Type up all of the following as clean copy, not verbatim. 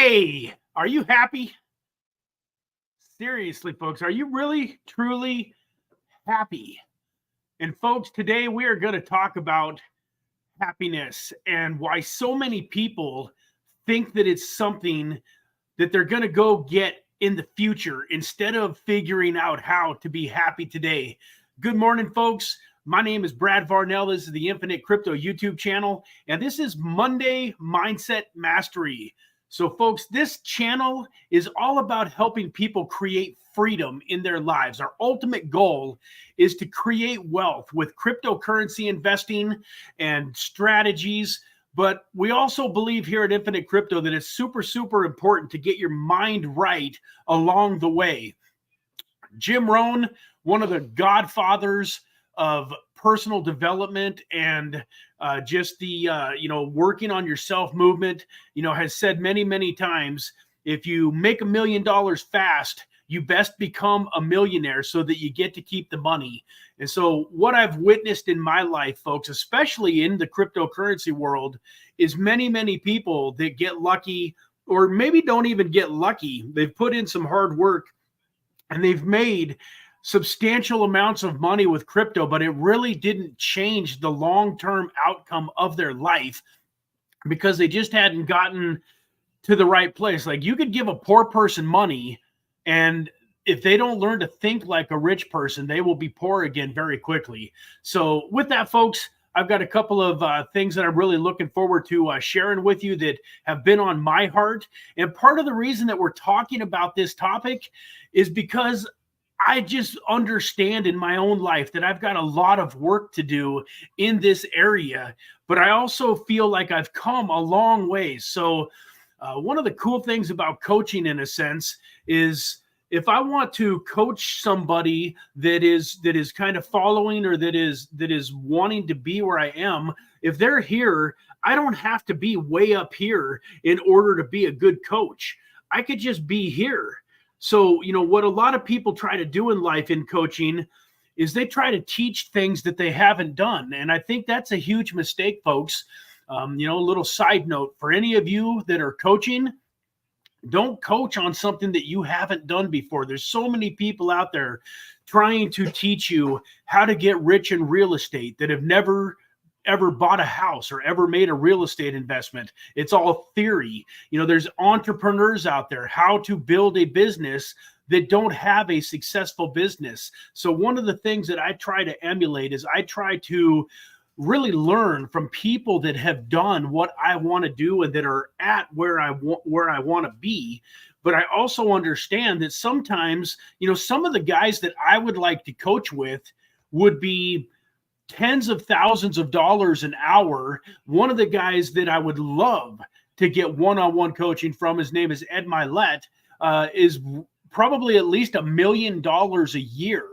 Hey, are you happy? Seriously, folks, are you really, truly happy? And, folks, today we are going to talk about happiness and why so many people think that it's something that they're going to go get in the future instead of figuring out how to be happy today. Good morning, folks. My name is Brad Varnell. This is the Infinite Crypto YouTube channel, and this is Monday Mindset Mastery. So, folks, this channel is all about helping people create freedom in their lives. Our ultimate goal is to create wealth with cryptocurrency investing and strategies. But we also believe here at Infinite Crypto that it's super, super important to get your mind right along the way. Jim Rohn, one of the godfathers of personal development and just the working on yourself movement, has said many, many times, if you make $1 million fast, you best become a millionaire so that you get to keep the money. And so what I've witnessed in my life, folks, especially in the cryptocurrency world, is many, many people that get lucky, or maybe don't even get lucky. They've put in some hard work and they've made substantial amounts of money with crypto, but it really didn't change the long-term outcome of their life because they just hadn't gotten to the right place. Like, you could give a poor person money, and if they don't learn to think like a rich person, they will be poor again very quickly. So with that, folks, I've got a couple of things that I'm really looking forward to sharing with you that have been on my heart. And part of the reason that we're talking about this topic is because I just understand in my own life that I've got a lot of work to do in this area, but I also feel like I've come a long way. So one of the cool things about coaching, in a sense, is if I want to coach somebody that is kind of following, or that is wanting to be where I am, if they're here, I don't have to be way up here in order to be a good coach. I could just be here. So, what a lot of people try to do in life in coaching is they try to teach things that they haven't done. And I think that's a huge mistake, folks. A little side note for any of you that are coaching: don't coach on something that you haven't done before. There's so many people out there trying to teach you how to get rich in real estate that have never ever bought a house or ever made a real estate investment. It's all theory. There's entrepreneurs out there, how to build a business, that don't have a successful business. So one of the things that I try to emulate is I try to really learn from people that have done what I want to do and that are at where I want to be. But I also understand that sometimes, some of the guys that I would like to coach with would be tens of thousands of dollars an hour. One of the guys that I would love to get one-on-one coaching from, his name is Ed Milet, is probably at least $1 million a year.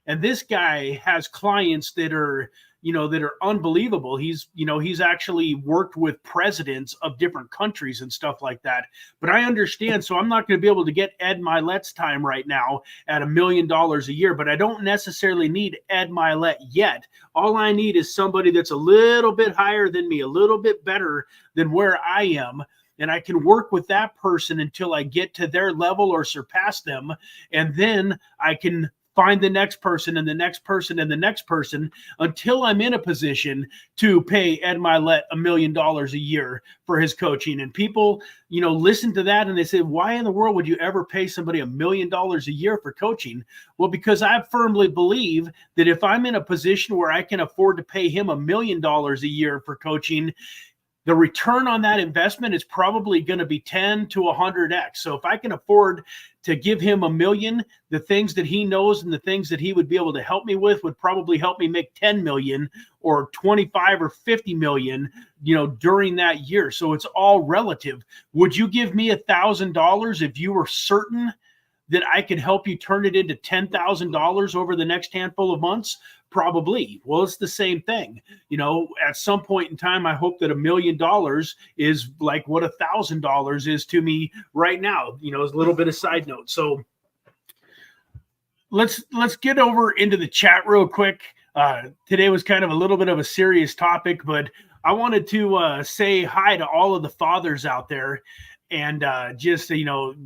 And this guy has clients that are unbelievable. He's actually worked with presidents of different countries and stuff like that. But I understand, so I'm not going to be able to get Ed Milet's time right now at $1 million a year, but I don't necessarily need Ed Milet yet. All I need is somebody that's a little bit higher than me, a little bit better than where I am. And I can work with that person until I get to their level or surpass them. And then I can find the next person and the next person and the next person until I'm in a position to pay Ed Milet $1 million a year for his coaching. And people, listen to that and they say, why in the world would you ever pay somebody $1 million a year for coaching? Well, because I firmly believe that if I'm in a position where I can afford to pay him $1 million a year for coaching, the return on that investment is probably going to be 10 to 100x. So if I can afford to give him $1 million, the things that he knows and the things that he would be able to help me with would probably help me make 10 million or 25 or 50 million, during that year. So it's all relative. Would you give me $1,000 if you were certain that I could help you turn it into $10,000 over the next handful of months? Probably. Well, it's the same thing. At some point in time, I hope that $1 million is like what $1,000 is to me right now. As a little bit of side note. So let's get over into the chat real quick. Today was kind of a little bit of a serious topic, but I wanted to say hi to all of the fathers out there. and just,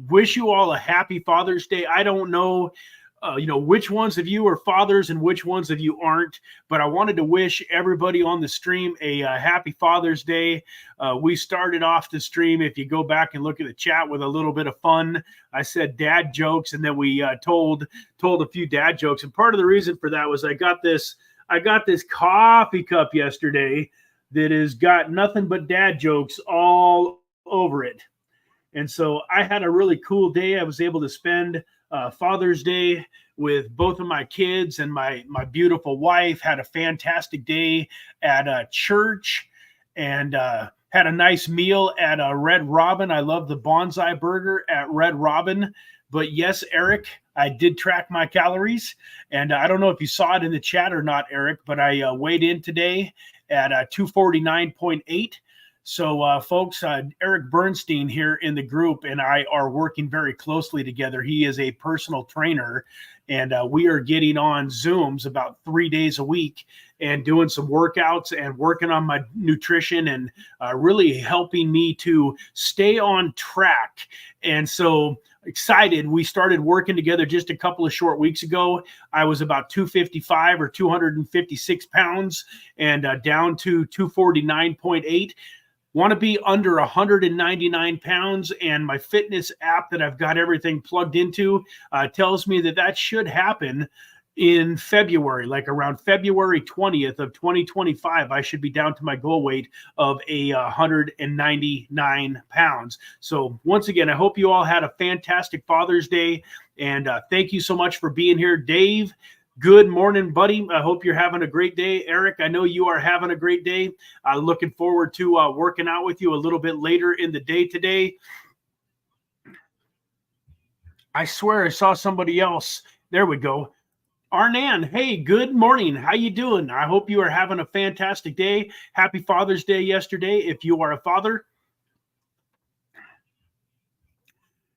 wish you all a happy Father's Day. I don't know, which ones of you are fathers and which ones of you aren't, but I wanted to wish everybody on the stream a happy Father's Day. We started off the stream, if you go back and look at the chat, with a little bit of fun. I said dad jokes, and then we told a few dad jokes. And part of the reason for that was I got this coffee cup yesterday that has got nothing but dad jokes all over it. And so I had a really cool day. I was able to spend Father's Day with both of my kids and my beautiful wife. Had a fantastic day at church, and had a nice meal at Red Robin. I love the bonsai burger at Red Robin. But yes, Eric, I did track my calories, and I don't know if you saw it in the chat or not, Eric, but I weighed in today at 249.8. So, folks, Eric Bernstein here in the group and I are working very closely together. He is a personal trainer, and we are getting on Zooms about 3 days a week and doing some workouts and working on my nutrition and really helping me to stay on track. And so excited. We started working together just a couple of short weeks ago. I was about 255 or 256 pounds and down to 249.8. Want to be under 199 pounds, and my fitness app that I've got everything plugged into tells me that should happen in February, like around February 20th of 2025. I should be down to my goal weight of 199 pounds. So once again, I hope you all had a fantastic Father's Day, and thank you so much for being here. Dave, good morning, buddy. I hope you're having a great day. Eric, I know you are having a great day. Looking forward to working out with you a little bit later in the day today. I swear I saw somebody else. There we go. Arnan, hey, good morning. How you doing? I hope you are having a fantastic day. Happy Father's Day yesterday if you are a father.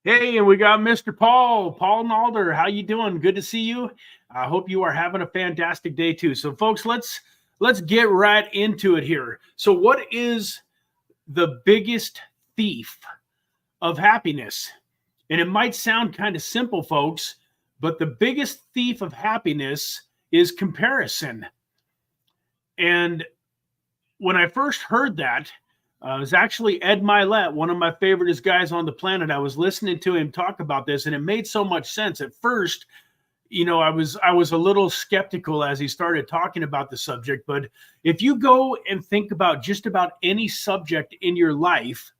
Hey, and we got Mr. Paul Nalder. How you doing? Good to see you. I hope you are having a fantastic day too. So folks, let's get right into it here. So what is the biggest thief of happiness? And it might sound kind of simple, folks, but the biggest thief of happiness is comparison. And when I first heard that, it was actually Ed Milet, one of my favoriteest guys on the planet. I was listening to him talk about this, and it made so much sense. At first, I was a little skeptical as he started talking about the subject. But if you go and think about just about any subject in your life,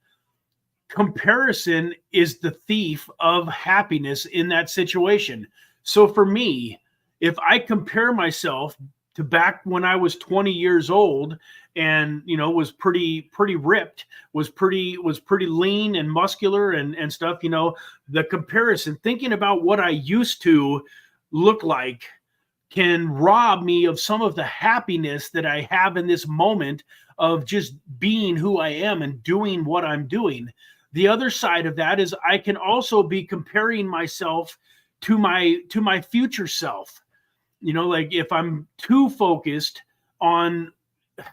comparison is the thief of happiness in that situation. So for me, if I compare myself to back when I was 20 years old and, was pretty ripped, was pretty lean and muscular and stuff, the comparison, thinking about what I used to look like, can rob me of some of the happiness that I have in this moment of just being who I am and doing what I'm doing. The other side of that is I can also be comparing myself to my future self. Like if I'm too focused on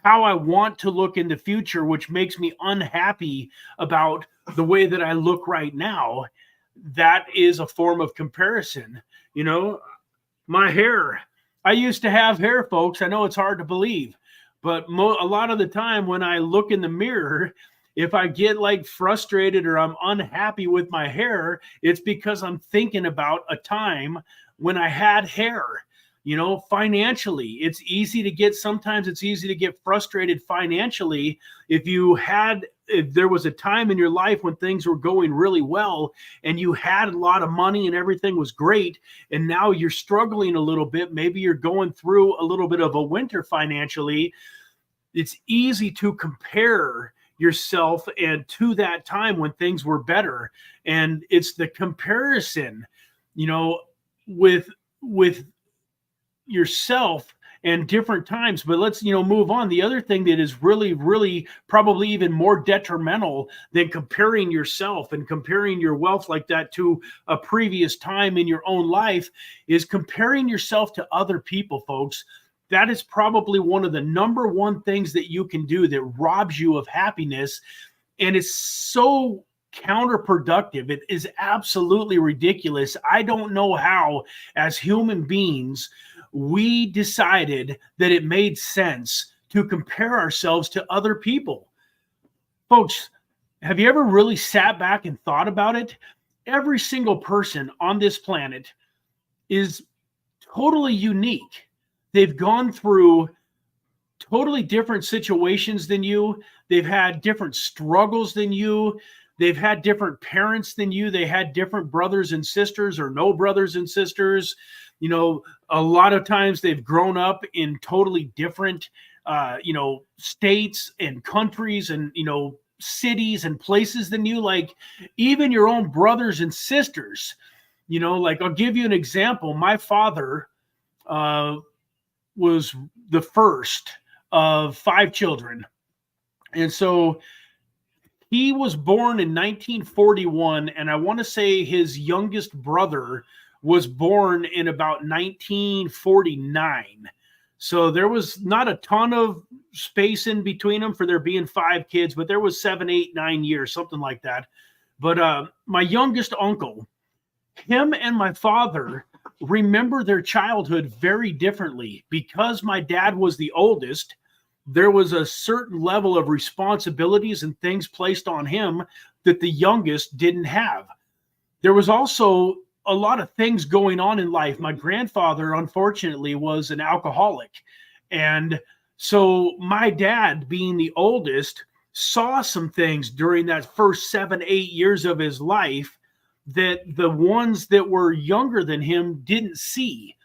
how I want to look in the future, which makes me unhappy about the way that I look right now, that is a form of comparison. My hair, I used to have hair, folks. I know it's hard to believe, but a lot of the time when I look in the mirror, if I get like frustrated or I'm unhappy with my hair, it's because I'm thinking about a time when I had hair. Financially, sometimes it's easy to get frustrated financially. If there was a time in your life when things were going really well and you had a lot of money and everything was great, and now you're struggling a little bit, maybe you're going through a little bit of a winter financially, it's easy to compare yourself and to that time when things were better. And it's the comparison, with yourself and different times. But let's move on. The other thing that is really, really probably even more detrimental than comparing yourself and comparing your wealth like that to a previous time in your own life is comparing yourself to other people, folks. That is probably one of the number one things that you can do that robs you of happiness. And it's so counterproductive. It is absolutely ridiculous. I don't know how, as human beings, we decided that it made sense to compare ourselves to other people. Folks, have you ever really sat back and thought about it? Every single person on this planet is totally unique. They've gone through totally different situations than you. They've had different struggles than you. They've had different parents than you. They had different brothers and sisters or no brothers and sisters. You know, a lot of times they've grown up in totally different, states and countries and, cities and places than you. Like even your own brothers and sisters, like I'll give you an example. My father was the first of 5 children. And so he was born in 1941, and I want to say his youngest brother was born in about 1949. So there was not a ton of space in between them for there being 5 kids, but there was 7, 8, 9 years, something like that. But my youngest uncle, him and my father remember their childhood very differently. Because my dad was the oldest, there was a certain level of responsibilities and things placed on him that the youngest didn't have. There was also a lot of things going on in life. My grandfather, unfortunately, was an alcoholic. And so my dad, being the oldest, saw some things during that first 7, 8 years of his life that the ones that were younger than him didn't see.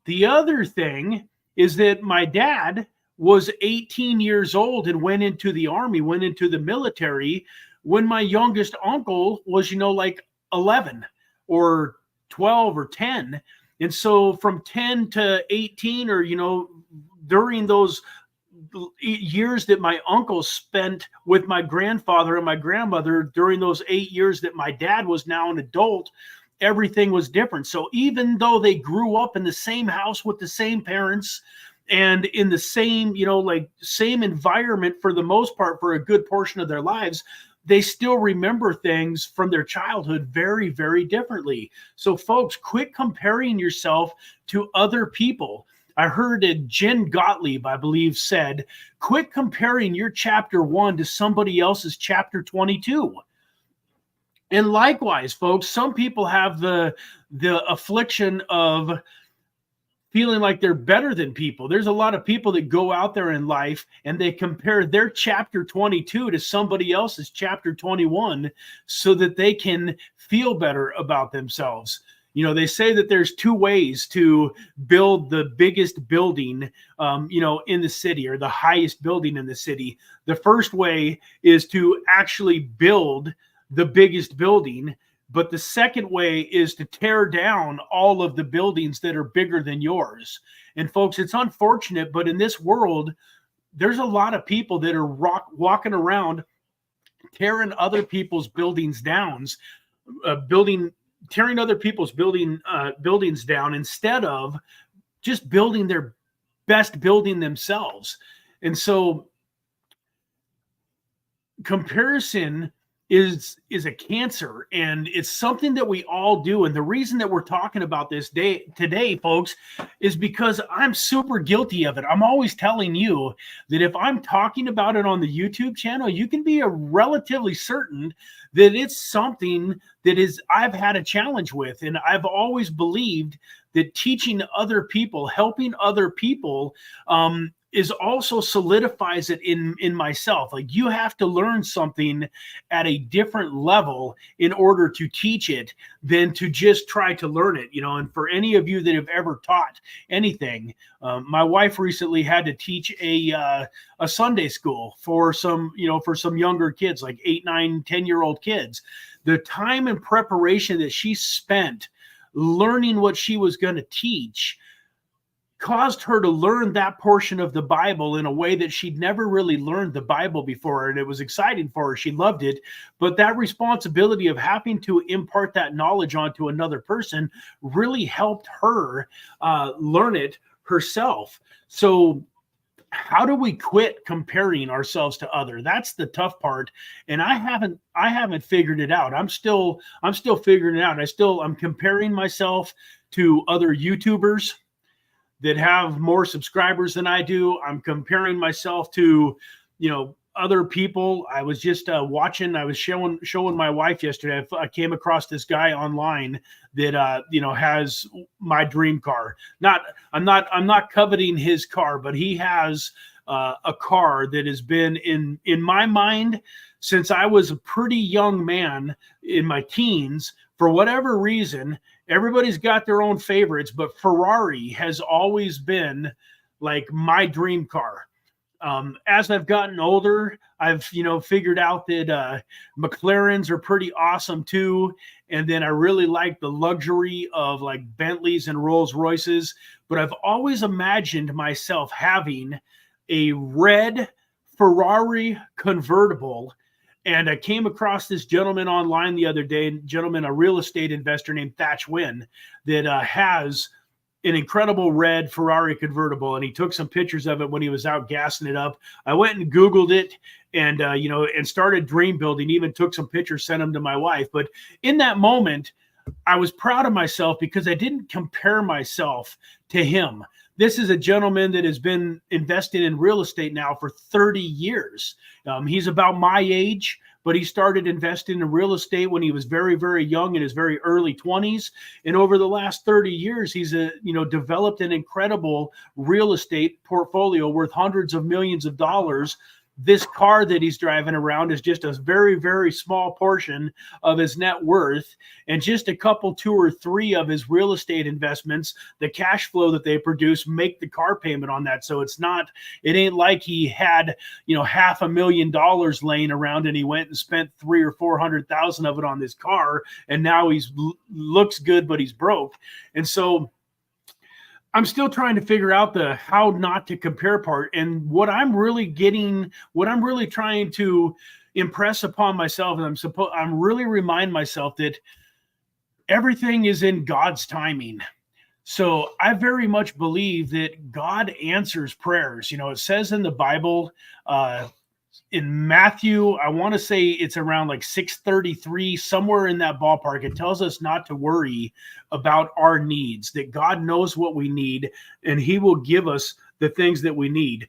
The other thing is that my dad was 18 years old and went into the army, went into the military, when my youngest uncle was, like 11 or 12 or 10. And so from 10 to 18, or, during those years that my uncle spent with my grandfather and my grandmother, during those 8 years that my dad was now an adult, everything was different. So even though they grew up in the same house with the same parents and in the same, same environment for the most part for a good portion of their lives, they still remember things from their childhood very, very differently. So folks, quit comparing yourself to other people. I heard Jen Gottlieb, I believe, said, quit comparing your chapter 1 to somebody else's chapter 22. And likewise, folks, some people have the affliction of feeling like they're better than people. There's a lot of people that go out there in life and they compare their chapter 22 to somebody else's chapter 21 so that they can feel better about themselves. They say that there's 2 ways to build the biggest building, in the city, or the highest building in the city. The first way is to actually build the biggest building. But the second way is to tear down all of the buildings that are bigger than yours. And folks, it's unfortunate, but in this world, there's a lot of people that are walking around tearing other people's buildings down, tearing other people's buildings down instead of just building their best building themselves. And so comparison is a cancer, and it's something that we all do. And the reason that we're talking about this today, folks, is because I'm super guilty of it. I'm always telling you that if I'm talking about it on the YouTube channel, you can be relatively certain that it's something that I've had a challenge with. And I've always believed that teaching other people, helping other people, is also solidifies it in myself. Like, you have to learn something at a different level in order to teach it than to just try to learn it, and for any of you that have ever taught anything, my wife recently had to teach a Sunday school for some younger kids, like 8, 9, 10-year-old kids. The time and preparation that she spent learning what she was going to teach caused her to learn that portion of the Bible in a way that she'd never really learned the Bible before. And it was exciting for her. She loved it. But that responsibility of having to impart that knowledge onto another person really helped her learn it herself. So how do we quit comparing ourselves to other? That's the tough part. And I haven't figured it out. I'm still figuring it out. I'm comparing myself to other YouTubers that have more subscribers than I do. I'm comparing myself to, other people. I was just watching. I was showing my wife yesterday. I came across this guy online that has my dream car. I'm not coveting his car, but he has a car that has been in my mind since I was a pretty young man in my teens. For whatever reason, everybody's got their own favorites, but Ferrari has always been like my dream car. As I've gotten older, I've, figured out that McLarens are pretty awesome too. And then I really like the luxury of like Bentleys and Rolls Royces. But I've always imagined myself having a red Ferrari convertible. And I came across this gentleman online the other day, a real estate investor named Thatch Wynn, that has an incredible red Ferrari convertible, and he took some pictures of it when he was out gassing it up. I went and Googled it and, and started dream building, even took some pictures, sent them to my wife. But in that moment, I was proud of myself because I didn't compare myself to him. This is a gentleman that has been investing in real estate now for 30 years. He's about my age, but he started investing in real estate when he was very, very young, in his very early 20s. And over the last 30 years, he's developed an incredible real estate portfolio worth hundreds of millions of dollars. This car that he's driving around is just a very, very small portion of his net worth, and just a couple, 2 or 3 of his real estate investments, the cash flow that they produce, make the car payment on that. So it ain't like he had, $500,000 laying around and he went and spent 300,000 or 400,000 of it on this car, and now he's looks good, but he's broke. And so I'm still trying to figure out the how not to compare part. And what I'm really trying to impress upon myself, and I'm really remind myself that everything is in God's timing. So I very much believe that God answers prayers. It says in the Bible, in Matthew, I want to say it's around like 6:33, somewhere in that ballpark. It tells us not to worry about our needs, that God knows what we need, and he will give us the things that we need.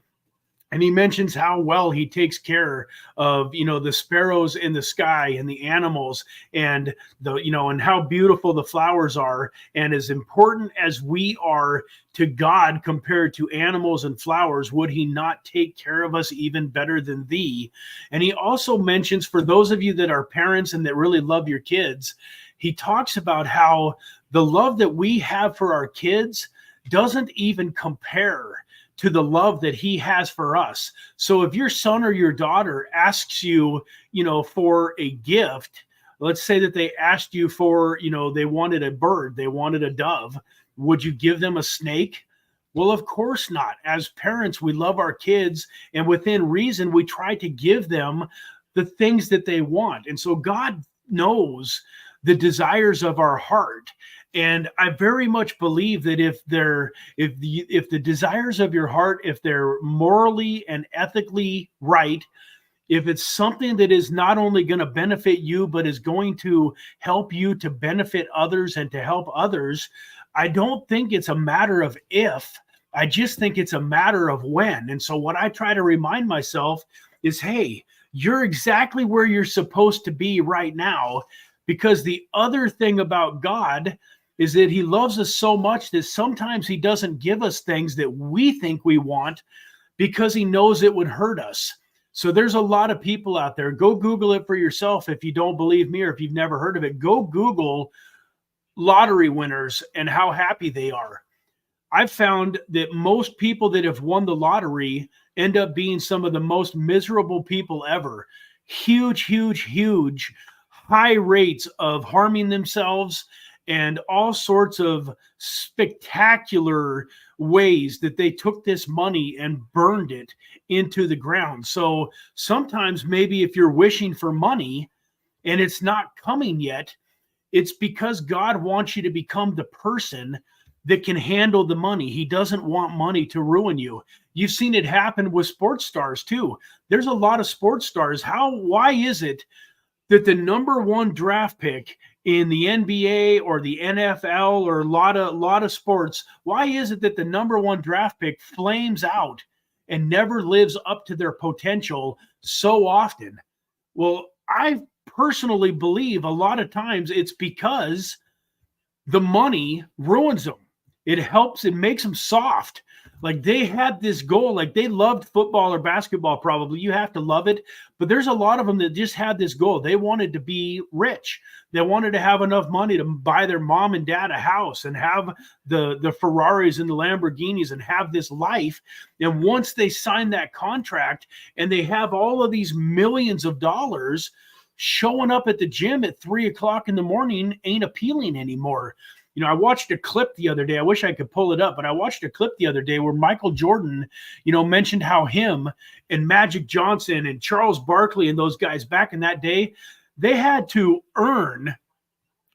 And he mentions how well he takes care of, the sparrows in the sky and the animals, and and how beautiful the flowers are. And as important as we are to God compared to animals and flowers, would he not take care of us even better than thee? And he also mentions, for those of you that are parents and that really love your kids, he talks about how the love that we have for our kids doesn't even compare to the love that he has for us. So if your son or your daughter asks you, for a gift, let's say that they asked you for, they wanted a bird, they wanted a dove, would you give them a snake? Well, of course not. As parents, we love our kids, and within reason, we try to give them the things that they want. And so God knows the desires of our heart. And I very much believe that if the desires of your heart, if they're morally and ethically right, if it's something that is not only going to benefit you, but is going to help you to benefit others and to help others, I don't think it's a matter of if, I just think it's a matter of when. And so what I try to remind myself is, hey, you're exactly where you're supposed to be right now, because the other thing about God is that he loves us so much that sometimes he doesn't give us things that we think we want because he knows it would hurt us. So there's a lot of people out there. Go Google it for yourself if you don't believe me, or if you've never heard of it. Go Google lottery winners and how happy they are. I've found that most people that have won the lottery end up being some of the most miserable people ever. Huge, huge, huge high rates of harming themselves, and all sorts of spectacular ways that they took this money and burned it into the ground. So sometimes maybe if you're wishing for money and it's not coming yet, it's because God wants you to become the person that can handle the money. He doesn't want money to ruin you. You've seen it happen with sports stars too. There's a lot of sports stars. Why is it that the number one draft pick in the NBA or the NFL or a lot of sports, why is it that the number one draft pick flames out and never lives up to their potential so often? Well, I personally believe a lot of times it's because the money ruins them. It makes them soft. Like they had this goal, like they loved football or basketball, probably. You have to love it. But there's a lot of them that just had this goal. They wanted to be rich. They wanted to have enough money to buy their mom and dad a house and have the Ferraris and the Lamborghinis and have this life. And once they sign that contract and they have all of these millions of dollars, showing up at the gym at 3:00 in the morning ain't appealing anymore. You know, I watched a clip the other day. I wish I could pull it up, but I watched a clip the other day where Michael Jordan, mentioned how him and Magic Johnson and Charles Barkley and those guys back in that day, they had to earn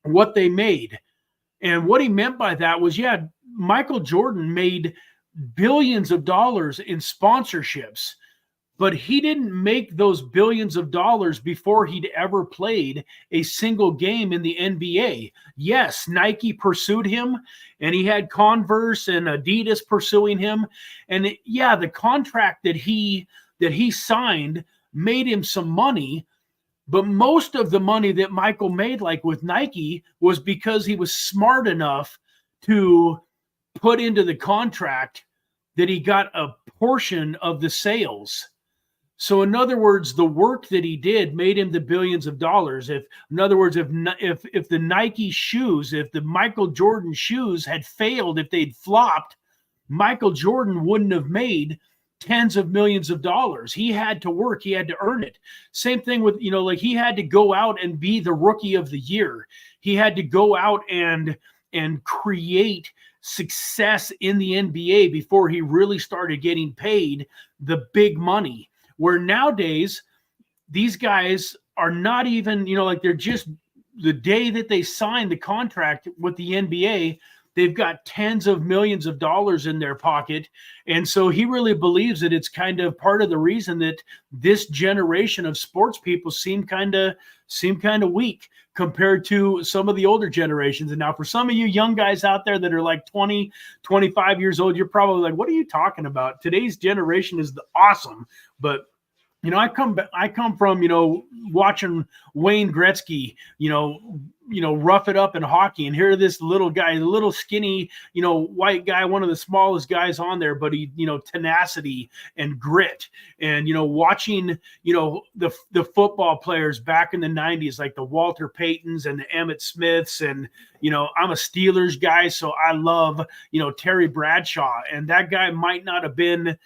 what they made. And what he meant by that was, Michael Jordan made billions of dollars in sponsorships, but he didn't make those billions of dollars before he'd ever played a single game in the NBA. Yes, Nike pursued him, and he had Converse and Adidas pursuing him. And the contract that he signed made him some money, but most of the money that Michael made, like with Nike, was because he was smart enough to put into the contract that he got a portion of the sales. So in other words, the work that he did made him the billions of dollars. If the Nike shoes, if the Michael Jordan shoes had failed, if they'd flopped, Michael Jordan wouldn't have made tens of millions of dollars. He had to work. He had to earn it. Same thing with, like he had to go out and be the rookie of the year. He had to go out and create success in the NBA before he really started getting paid the big money. Where nowadays, these guys are not even, they're just the day that they signed the contract with the NBA, they've got tens of millions of dollars in their pocket. And so he really believes that it's kind of part of the reason that this generation of sports people seem kind of weak compared to some of the older generations. And now for some of you young guys out there that are like 20, 25 years old, you're probably like, what are you talking about? Today's generation is awesome. But I come from, watching Wayne Gretzky, rough it up in hockey. And here this little guy, the little skinny, white guy, one of the smallest guys on there, but he, tenacity and grit. And, watching, the football players back in the 90s, like the Walter Paytons and the Emmett Smiths. And, I'm a Steelers guy, so I love, Terry Bradshaw. And that guy might not have been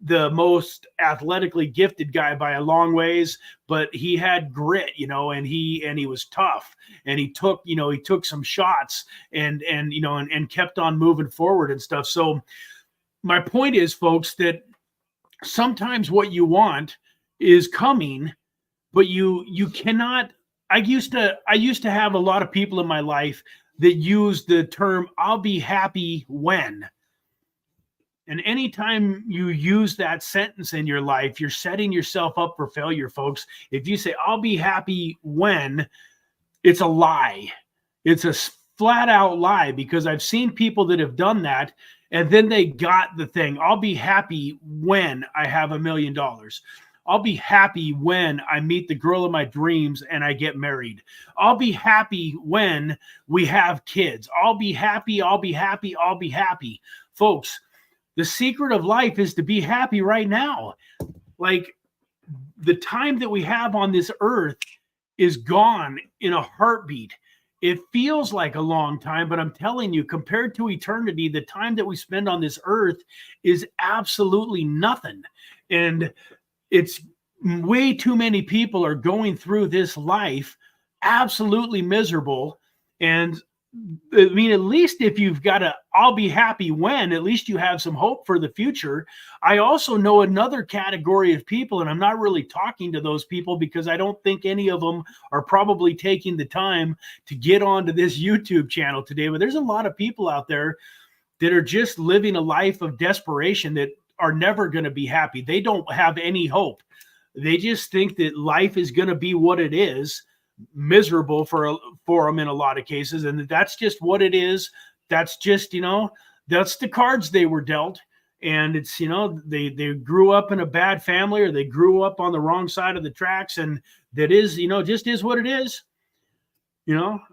the most athletically gifted guy by a long ways, but he had grit, and he was tough, and he took some shots and kept on moving forward and stuff. So my point is, folks, that sometimes what you want is coming, but you cannot. I used to have a lot of people in my life that use the term, I'll be happy when. And anytime you use that sentence in your life, you're setting yourself up for failure, folks. If you say, I'll be happy when, it's a lie. It's a flat out lie, because I've seen people that have done that, and then they got the thing. I'll be happy when I have $1 million. I'll be happy when I meet the girl of my dreams and I get married. I'll be happy when we have kids. I'll be happy, I'll be happy, I'll be happy. Folks, the secret of life is to be happy right now. Like, the time that we have on this earth is gone in a heartbeat. It feels like a long time, but I'm telling you, compared to eternity, the time that we spend on this earth is absolutely nothing. And it's way too many people are going through this life absolutely miserable. And I mean, at least if you've got I'll be happy when, at least you have some hope for the future. I also know another category of people, and I'm not really talking to those people because I don't think any of them are probably taking the time to get onto this YouTube channel today. But there's a lot of people out there that are just living a life of desperation, that are never going to be happy. They don't have any hope. They just think that life is going to be what it is, miserable for them in a lot of cases, and that's just what it is. That's just, that's the cards they were dealt. And it's, they grew up in a bad family, or they grew up on the wrong side of the tracks, and that is, just is what it is.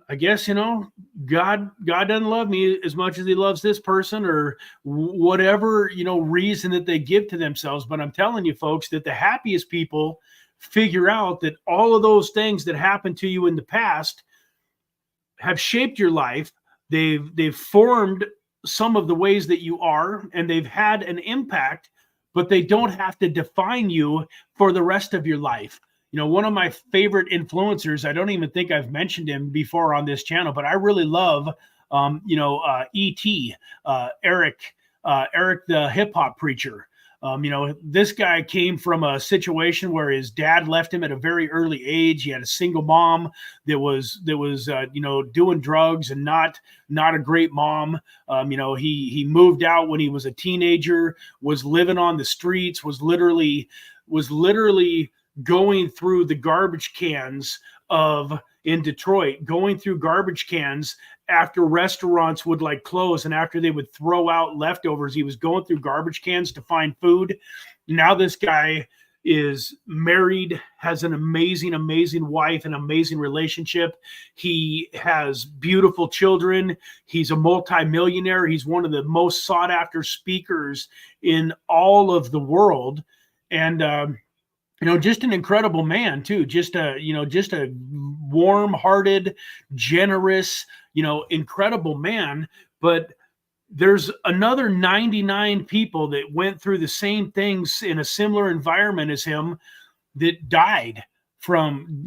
I guess, God doesn't love me as much as he loves this person, or whatever, reason that they give to themselves. But I'm telling you, folks, that the happiest people figure out that all of those things that happened to you in the past have shaped your life. They've formed some of the ways that you are, and they've had an impact, but they don't have to define you for the rest of your life. One of my favorite influencers, I don't even think I've mentioned him before on this channel, but I really love, E.T., Eric, the hip hop preacher. This guy came from a situation where his dad left him at a very early age. He had a single mom that was doing drugs, and not a great mom. He moved out when he was a teenager, was living on the streets, was literally going through the garbage cans in Detroit, going through garbage cans after restaurants would close, and after they would throw out leftovers, he was going through garbage cans to find food. Now this guy is married, has an amazing wife, an amazing relationship. He has beautiful children. He's a multimillionaire. He's one of the most sought after speakers in all of the world. And, just an incredible man too. Just a warm-hearted, generous, incredible man. But there's another 99 people that went through the same things in a similar environment as him that died from,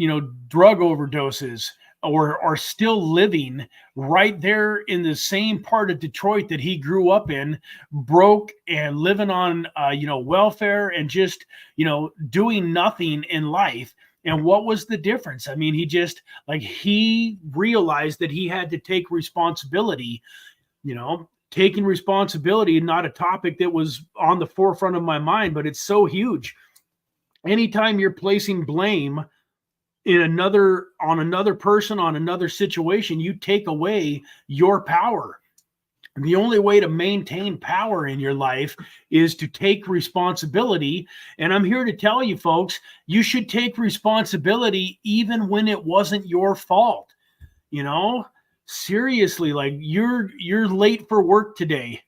drug overdoses, or are still living right there in the same part of Detroit that he grew up in, broke and living on, welfare, and just, doing nothing in life. And what was the difference? I mean, he realized that he had to take responsibility. Taking responsibility, not a topic that was on the forefront of my mind, but it's so huge. Anytime you're placing blame on another person, on another situation, you take away your power. And the only way to maintain power in your life is to take responsibility. And I'm here to tell you, folks, you should take responsibility even when it wasn't your fault. Seriously, you're late for work today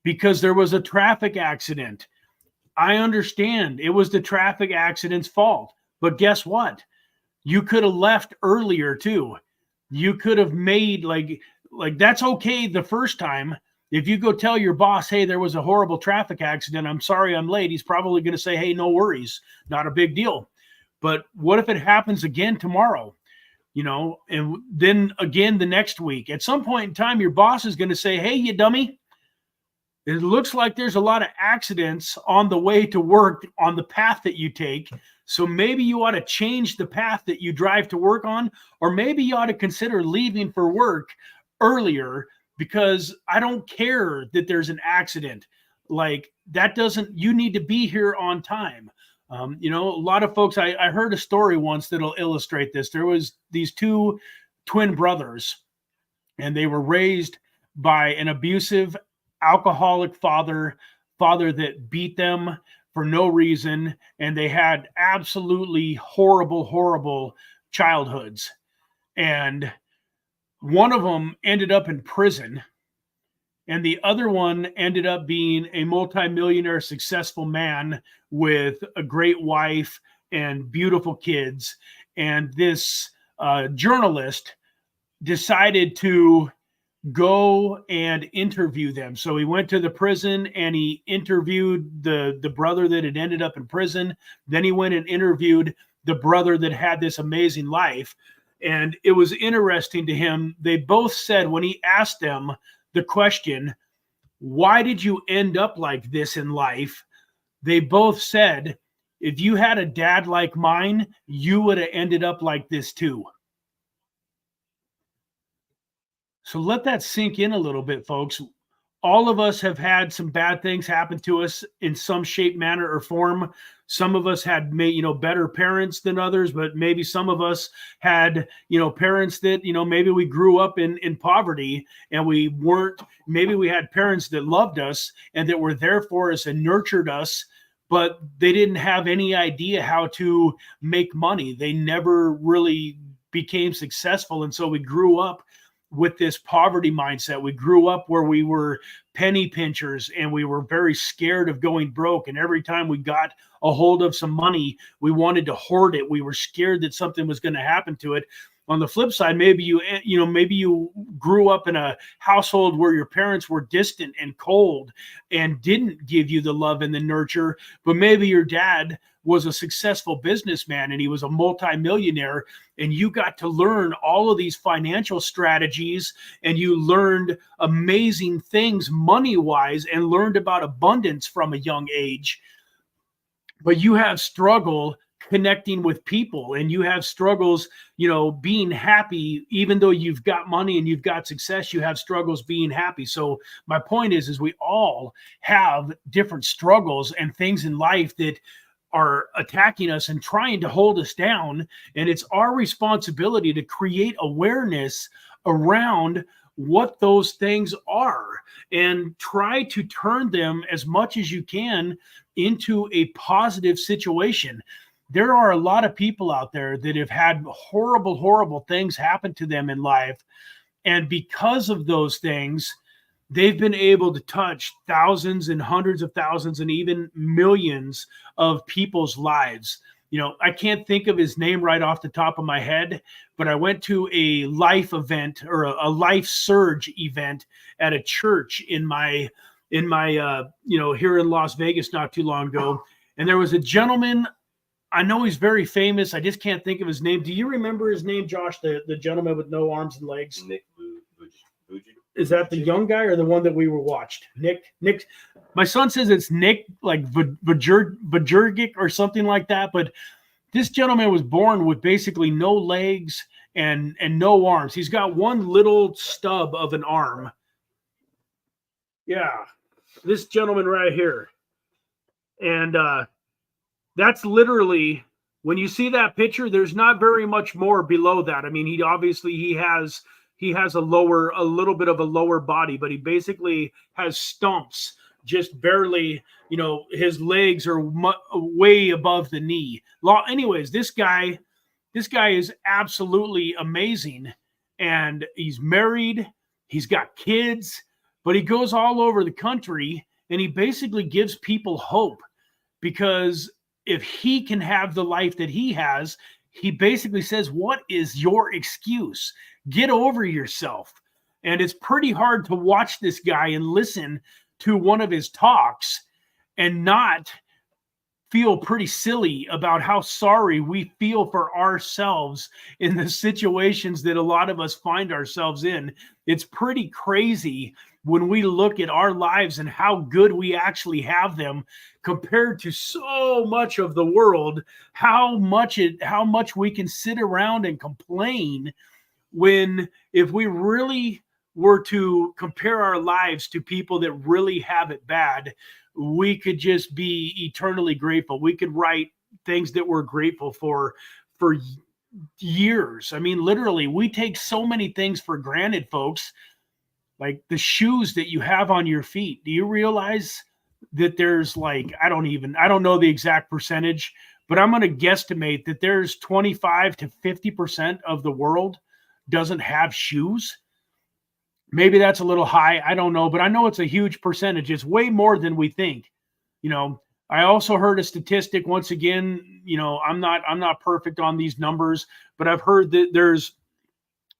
because there was a traffic accident. I understand it was the traffic accident's fault, but guess what? You could have left earlier too. You could have made that's okay the first time. If you go tell your boss, hey, there was a horrible traffic accident, I'm sorry I'm late, he's probably going to say, hey, no worries, not a big deal. But what if it happens again tomorrow? And then again the next week? At some point in time, your boss is going to say, hey, you dummy, it looks like there's a lot of accidents on the way to work on the path that you take. So maybe you ought to change the path that you drive to work on, or maybe you ought to consider leaving for work earlier, because I don't care that there's an accident. You need to be here on time. A lot of folks, I heard a story once that'll illustrate this. There was these two twin brothers, and they were raised by an abusive, alcoholic father that beat them for no reason, and they had absolutely horrible childhoods. And one of them ended up in prison, and the other one ended up being a multimillionaire, successful man with a great wife and beautiful kids. And this journalist decided to go and interview them. So he went to the prison and he interviewed the brother that had ended up in prison. Then he went and interviewed the brother that had this amazing life. And it was interesting to him. They both said, when he asked them the question, why did you end up like this in life? They both said, if you had a dad like mine, you would have ended up like this too. So let that sink in a little bit, folks. all of us have had some bad things happen to us in some shape, manner, or form. Some of us had, better parents than others, but maybe some of us had, parents that, maybe we grew up in poverty, and we weren't, maybe we had parents that loved us and that were there for us and nurtured us, but they didn't have any idea how to make money. They never really became successful. And so we grew up with this poverty mindset. We grew up where we were penny pinchers, and we were very scared of going broke. And every time we got a hold of some money, we wanted to hoard it. We were scared that something was going to happen to it. On the flip side, maybe you grew up in a household where your parents were distant and cold and didn't give you the love and the nurture, but maybe your dad was a successful businessman and he was a multimillionaire, and you got to learn all of these financial strategies, and you learned amazing things money-wise and learned about abundance from a young age. But you have struggle connecting with people, and you have struggles, being happy. Even though you've got money and you've got success, you have struggles being happy. So my point is we all have different struggles and things in life that are attacking us and trying to hold us down. And it's our responsibility to create awareness around what those things are and try to turn them as much as you can into a positive situation. There are a lot of people out there that have had horrible, horrible things happen to them in life. And because of those things, they've been able to touch thousands and hundreds of thousands and even millions of people's lives. I can't think of his name right off the top of my head, but I went to a life event, or a life surge event at a church in my here in Las Vegas not too long ago. And there was a gentleman, I know he's very famous, I just can't think of his name. Do you remember his name, Josh, the gentleman with no arms and legs? Nick. Is that the young guy or the one that we were watched? Nick. My son says it's Nick, like Vajurgic or something like that. But this gentleman was born with basically no legs and no arms. He's got one little stub of an arm. Yeah, this gentleman right here. And that's literally, when you see that picture, there's not very much more below that. I mean, he has a little bit of a lower body, but he basically has stumps, just barely, his legs are way above the knee. Anyways, this guy is absolutely amazing, and he's married, he's got kids, but he goes all over the country, and he basically gives people hope, because if he can have the life that he has, he basically says, what is your excuse? Get over yourself. And it's pretty hard to watch this guy and listen to one of his talks and not feel pretty silly about how sorry we feel for ourselves in the situations that a lot of us find ourselves in. It's pretty crazy when we look at our lives and how good we actually have them compared to so much of the world, how much we can sit around and complain, when if we really were to compare our lives to people that really have it bad, we could just be eternally grateful. We could write things that we're grateful for years. I mean, literally, we take so many things for granted, folks, like the shoes that you have on your feet. Do you realize that there's I don't know the exact percentage, but I'm going to guesstimate that there's 25 to 50% of the world doesn't have shoes. Maybe that's a little high. I don't know, but I know it's a huge percentage. It's way more than we think. I also heard a statistic, once again, I'm not perfect on these numbers, but I've heard that there's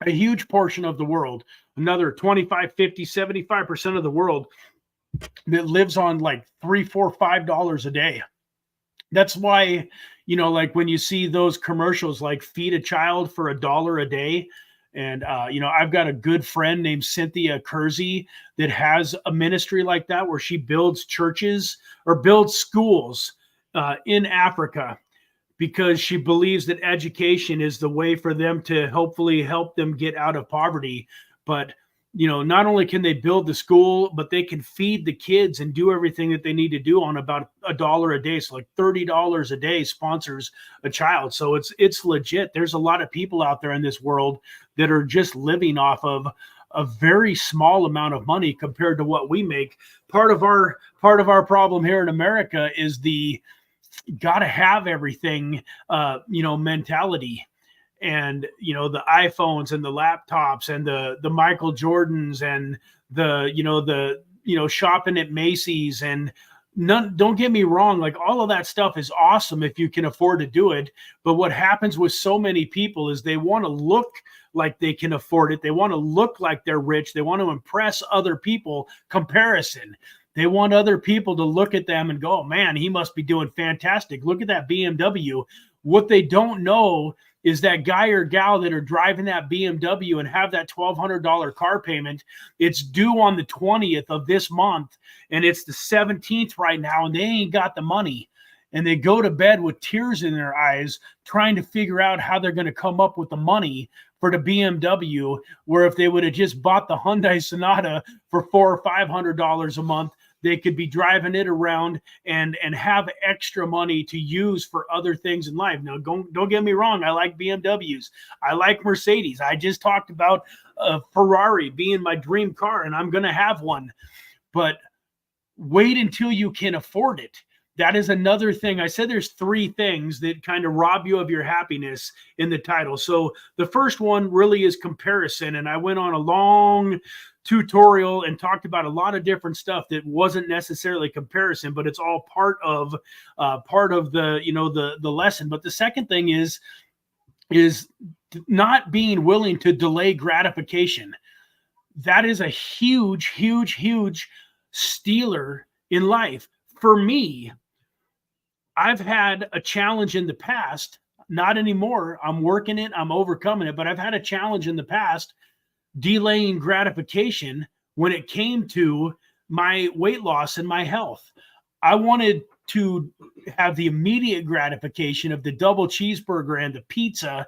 a huge portion of the world, another 25, 50, 75% of the world that lives on $3, $4, $5 a day. That's why, when you see those commercials, like feed a child for $1 a day. And, I've got a good friend named Cynthia Kersey that has a ministry like that, where she builds churches or builds schools in Africa, because she believes that education is the way for them to hopefully help them get out of poverty. But not only can they build the school, but they can feed the kids and do everything that they need to do on about $1 a day. So like $30 a day sponsors a child. So it's legit. There's a lot of people out there in this world that are just living off of a very small amount of money compared to what we make. Part of our problem here in America is the gotta have everything, mentality. And the iPhones and the laptops and the Michael Jordans and the shopping at Macy's, and don't get me wrong, like all of that stuff is awesome if you can afford to do it. But what happens with so many people is they want to look like they can afford it. They want to look like they're rich. They want to impress other people. Comparison. They want other people to look at them and go, oh, man, he must be doing fantastic. Look at that BMW. What they don't know is that guy or gal that are driving that BMW and have that $1,200 car payment, it's due on the 20th of this month, and it's the 17th right now, and they ain't got the money. And they go to bed with tears in their eyes trying to figure out how they're going to come up with the money for the BMW, where if they would have just bought the Hyundai Sonata for $400 or $500 a month, they could be driving it around and have extra money to use for other things in life. Now, don't get me wrong. I like BMWs. I like Mercedes. I just talked about a Ferrari being my dream car, and I'm going to have one. But wait until you can afford it. That is another thing. I said there's 3 things that kind of rob you of your happiness in the title. So the first one really is comparison. And I went on a long tutorial and talked about a lot of different stuff that wasn't necessarily comparison, but it's all part of the lesson. But the second thing is not being willing to delay gratification. That is a huge, huge, huge stealer in life. For me, I've had a challenge in the past, not anymore. I'm working it, I'm overcoming it, but I've had a challenge in the past delaying gratification when it came to my weight loss and my health. I wanted to have the immediate gratification of the double cheeseburger and the pizza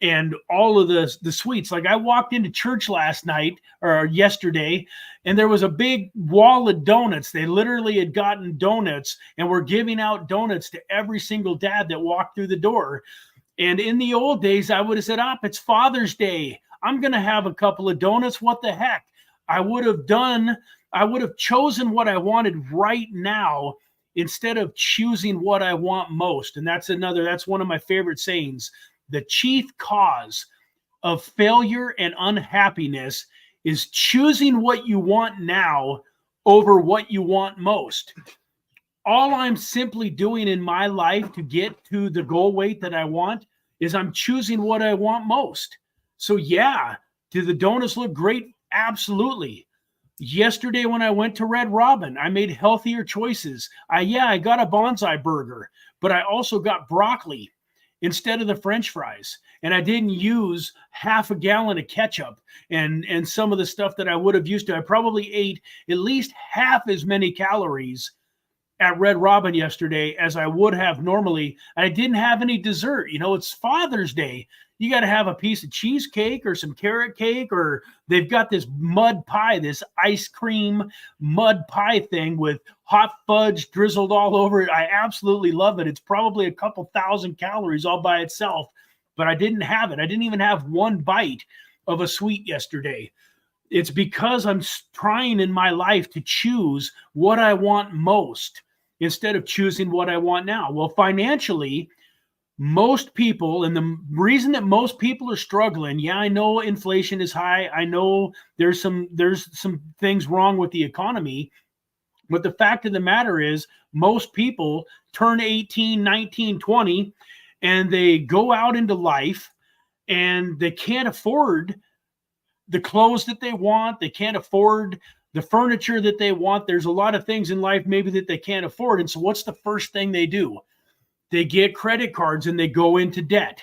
and all of the sweets. Like I walked into church last night or yesterday, and there was a big wall of donuts. They literally had gotten donuts and were giving out donuts to every single dad that walked through the door. And in the old days, I would have said, it's Father's Day. I'm going to have a couple of donuts. What the heck? I would have chosen what I wanted right now instead of choosing what I want most. And that's one of my favorite sayings. The chief cause of failure and unhappiness is choosing what you want now over what you want most. All I'm simply doing in my life to get to the goal weight that I want is I'm choosing what I want most. So yeah, do the donuts look great? Absolutely. Yesterday when I went to Red Robin, I made healthier choices. I got a bonsai burger, but I also got broccoli instead of the French fries. And I didn't use half a gallon of ketchup and some of the stuff that I would have used to. I probably ate at least half as many calories at Red Robin yesterday as I would have normally. I didn't have any dessert. It's Father's Day. You got to have a piece of cheesecake or some carrot cake, or they've got this mud pie, this ice cream mud pie thing with hot fudge drizzled all over it. I absolutely love it. It's probably a couple thousand calories all by itself, but I didn't have it. I didn't even have one bite of a sweet yesterday. It's because I'm trying in my life to choose what I want most instead of choosing what I want now. Well, financially, most people, and the reason that most people are struggling, I know inflation is high. I know there's some things wrong with the economy, but the fact of the matter is most people turn 18, 19, 20, and they go out into life and they can't afford the clothes that they want. They can't afford the furniture that they want. There's a lot of things in life maybe that they can't afford. And so what's the first thing they do? They get credit cards and they go into debt.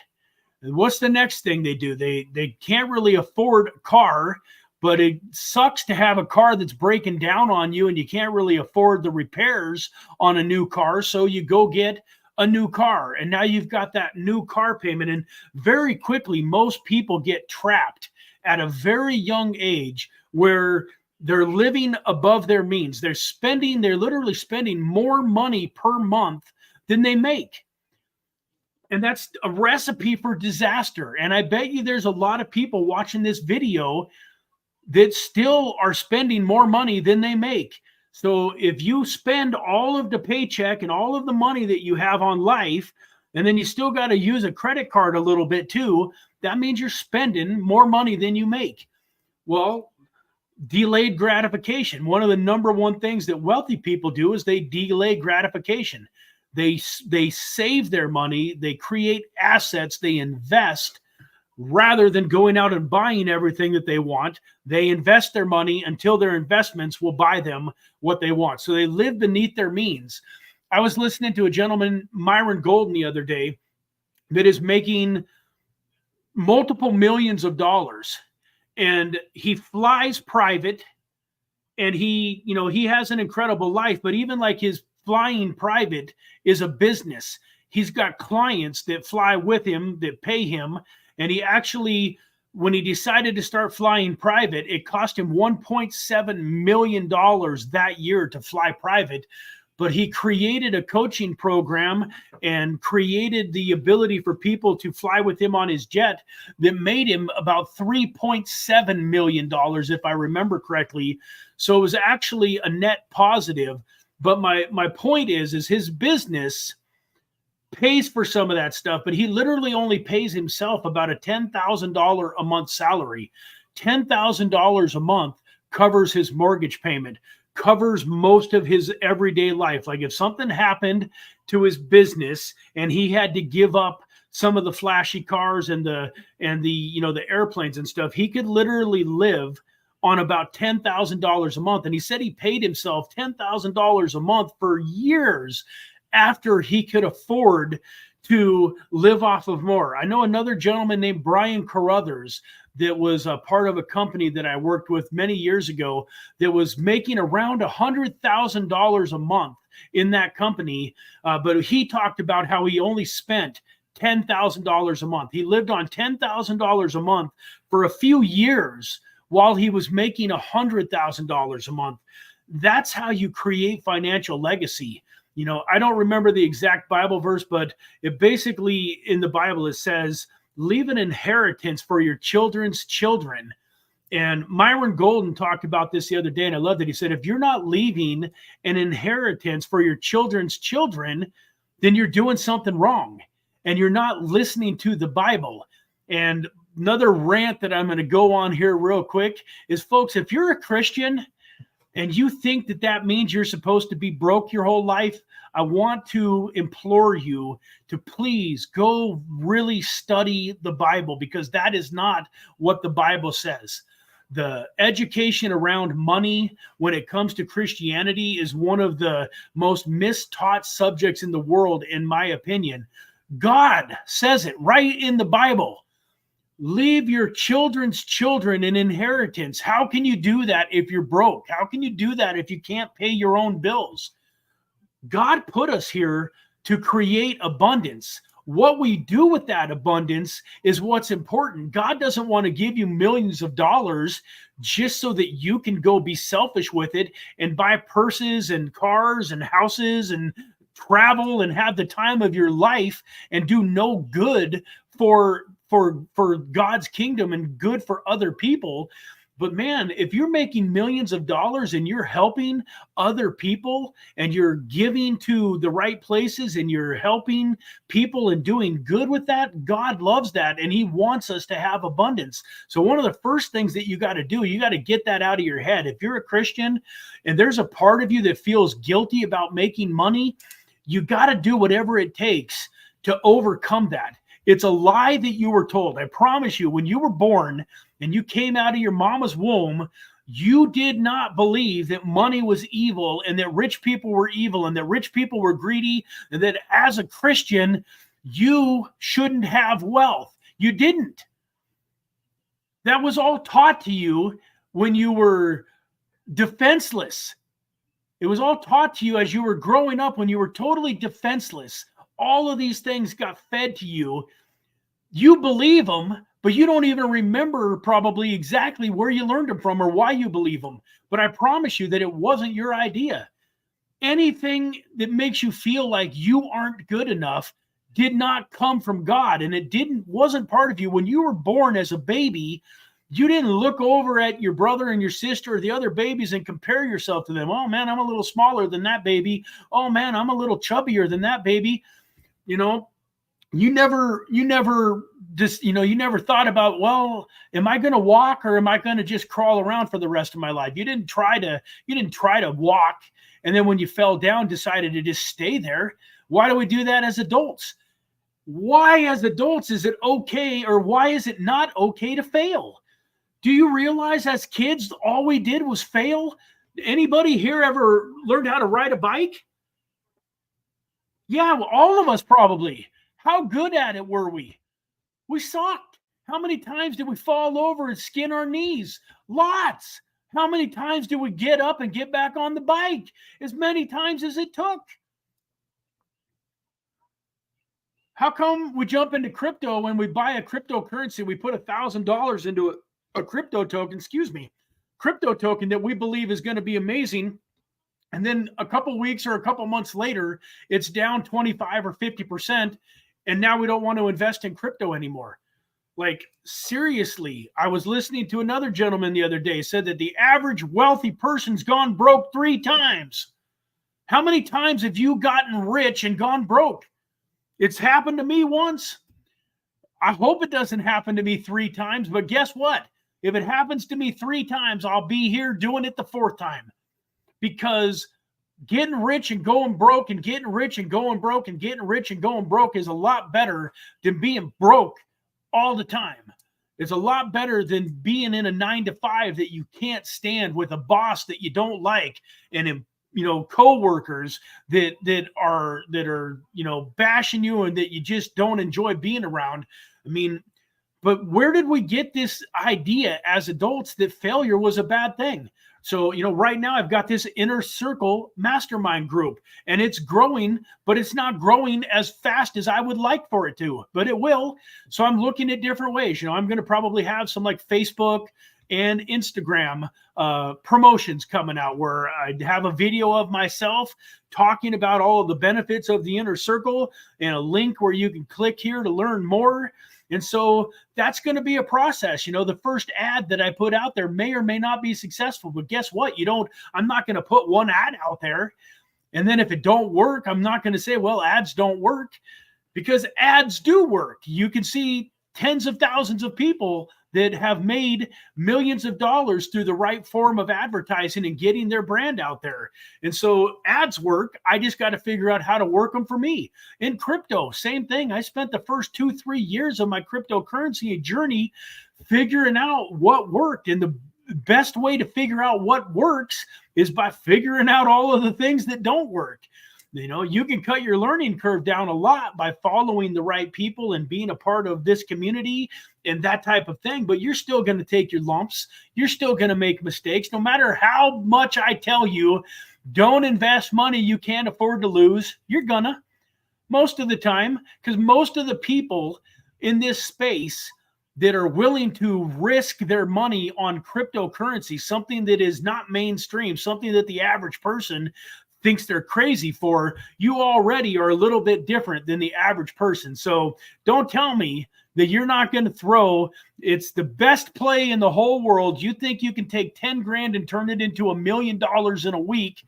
And what's the next thing they do? They can't really afford a car, but it sucks to have a car that's breaking down on you and you can't really afford the repairs on a new car. So you go get a new car, and now you've got that new car payment. And very quickly, most people get trapped at a very young age where they're living above their means. They're literally spending more money per month than they make. And that's a recipe for disaster. And I bet you there's a lot of people watching this video that still are spending more money than they make. So if you spend all of the paycheck and all of the money that you have on life, and then you still got to use a credit card a little bit too, that means you're spending more money than you make. Well, delayed gratification. One of the number one things that wealthy people do is they delay gratification. They save their money, they create assets, they invest rather than going out and buying everything that they want. They invest their money until their investments will buy them what they want. So they live beneath their means. I was listening to a gentleman, Myron Golden, the other day that is making multiple millions of dollars, and he flies private, and he has an incredible life, but even like his flying private is a business. He's got clients that fly with him, that pay him. And he actually, when he decided to start flying private, it cost him $1.7 million that year to fly private. But he created a coaching program and created the ability for people to fly with him on his jet that made him about $3.7 million, if I remember correctly. So it was actually a net positive. But my point is his business pays for some of that stuff, but he literally only pays himself about a $10,000 a month salary. $10,000 a month covers his mortgage payment, covers most of his everyday life. Like if something happened to his business and he had to give up some of the flashy cars and the airplanes and stuff, he could literally live on about $10,000 a month. And he said he paid himself $10,000 a month for years after he could afford to live off of more. I know another gentleman named Brian Carruthers that was a part of a company that I worked with many years ago that was making around $100,000 a month in that company. But he talked about how he only spent $10,000 a month. He lived on $10,000 a month for a few years while he was making $100,000 a month. That's how you create financial legacy. I don't remember the exact Bible verse, but it basically in the Bible, it says, leave an inheritance for your children's children. And Myron Golden talked about this the other day, and I love that. He said, if you're not leaving an inheritance for your children's children, then you're doing something wrong and you're not listening to the Bible. And another rant that I'm going to go on here real quick is, folks, if you're a Christian and you think that that means you're supposed to be broke your whole life, I want to implore you to please go really study the Bible, because that is not what the Bible says. The education around money when it comes to Christianity is one of the most mistaught subjects in the world, in my opinion. God says it right in the Bible. Leave your children's children an inheritance. How can you do that if you're broke? How can you do that if you can't pay your own bills? God put us here to create abundance. What we do with that abundance is what's important. God doesn't want to give you millions of dollars just so that you can go be selfish with it and buy purses and cars and houses and travel and have the time of your life and do no good for God's kingdom and good for other people. But man, if you're making millions of dollars and you're helping other people and you're giving to the right places and you're helping people and doing good with that, God loves that, and he wants us to have abundance. So one of the first things that you got to do, you got to get that out of your head. If you're a Christian and there's a part of you that feels guilty about making money, you got to do whatever it takes to overcome that. It's a lie that you were told. I promise you, when you were born and you came out of your mama's womb, you did not believe that money was evil and that rich people were evil and that rich people were greedy and that as a Christian, you shouldn't have wealth. You didn't. That was all taught to you when you were defenseless. It was all taught to you as you were growing up when you were totally defenseless. All of these things got fed to you. You believe them, but you don't even remember probably exactly where you learned them from or why you believe them. But I promise you that it wasn't your idea. Anything that makes you feel like you aren't good enough did not come from God, and it wasn't part of you. When you were born as a baby, you didn't look over at your brother and your sister or the other babies and compare yourself to them. Oh man, I'm a little smaller than that baby. Oh man, I'm a little chubbier than that baby. You know, you never just, you never thought about, well, am I going to walk or am I going to just crawl around for the rest of my life? You didn't try to walk, and then when you fell down, decided to just stay there. Why do we do that as adults? Why as adults is it okay, or why is it not okay to fail? Do you realize as kids, all we did was fail? Anybody here ever learned how to ride a bike? Yeah, well, all of us probably. How good at it were we? We sucked. How many times did we fall over and skin our knees? Lots. How many times did we get up and get back on the bike? As many times as it took. How come we jump into crypto when we buy a cryptocurrency? We put $1,000 into a crypto token, crypto token that we believe is going to be amazing. And then a couple weeks or a couple months later, it's down 25 or 50%. And now we don't want to invest in crypto anymore. Like, seriously, I was listening to another gentleman the other day, said that the average wealthy person's gone broke 3 times. How many times have you gotten rich and gone broke? It's happened to me once. I hope it doesn't happen to me 3 times, but guess what? If it happens to me 3 times, I'll be here doing it the 4th time. Because getting rich and going broke and getting rich and going broke and getting rich and going broke is a lot better than being broke all the time. It's a lot better than being in a 9-to-5 that you can't stand, with a boss that you don't like, and co-workers that are bashing you and that you just don't enjoy being around. I mean, but where did we get this idea as adults that failure was a bad thing? So, right now I've got this inner circle mastermind group, and it's growing, but it's not growing as fast as I would like for it to, but it will. So I'm looking at different ways. I'm going to probably have some like Facebook and Instagram promotions coming out, where I'd have a video of myself talking about all of the benefits of the inner circle and a link where you can click here to learn more. And so that's going to be a process. The first ad that I put out there may or may not be successful, but guess what? I'm not going to put one ad out there, and then if it don't work, I'm not going to say, well, ads don't work, because ads do work. You can see tens of thousands of people that have made millions of dollars through the right form of advertising and getting their brand out there. And so ads work. I just got to figure out how to work them for me. In crypto, same thing. I spent the first 2-3 years of my cryptocurrency journey figuring out what worked. And the best way to figure out what works is by figuring out all of the things that don't work. You can cut your learning curve down a lot by following the right people and being a part of this community and that type of thing, but you're still going to take your lumps. You're still going to make mistakes. No matter how much I tell you, don't invest money you can't afford to lose, you're gonna, most of the time, because most of the people in this space that are willing to risk their money on cryptocurrency, something that is not mainstream, something that the average person thinks they're crazy for, you already are a little bit different than the average person. So don't tell me that you're not going to throw, it's the best play in the whole world. You think you can take 10 grand and turn it into $1 million in a week,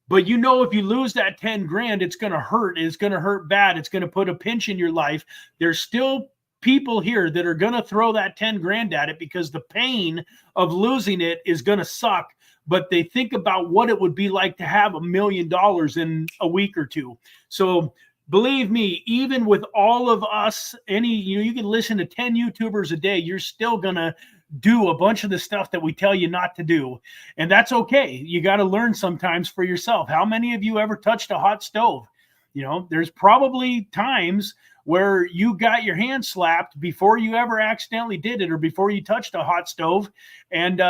but if you lose that 10 grand, it's going to hurt. It's going to hurt bad. It's going to put a pinch in your life. There's still people here that are going to throw that 10 grand at it because the pain of losing it is going to suck. But they think about what it would be like to have $1 million in a week or two. So believe me, even with all of us, you can listen to 10 YouTubers a day, you're still going to do a bunch of the stuff that we tell you not to do. And that's okay. You got to learn sometimes for yourself. How many of you ever touched a hot stove? There's probably times where you got your hand slapped before you ever accidentally did it, or before you touched a hot stove. And,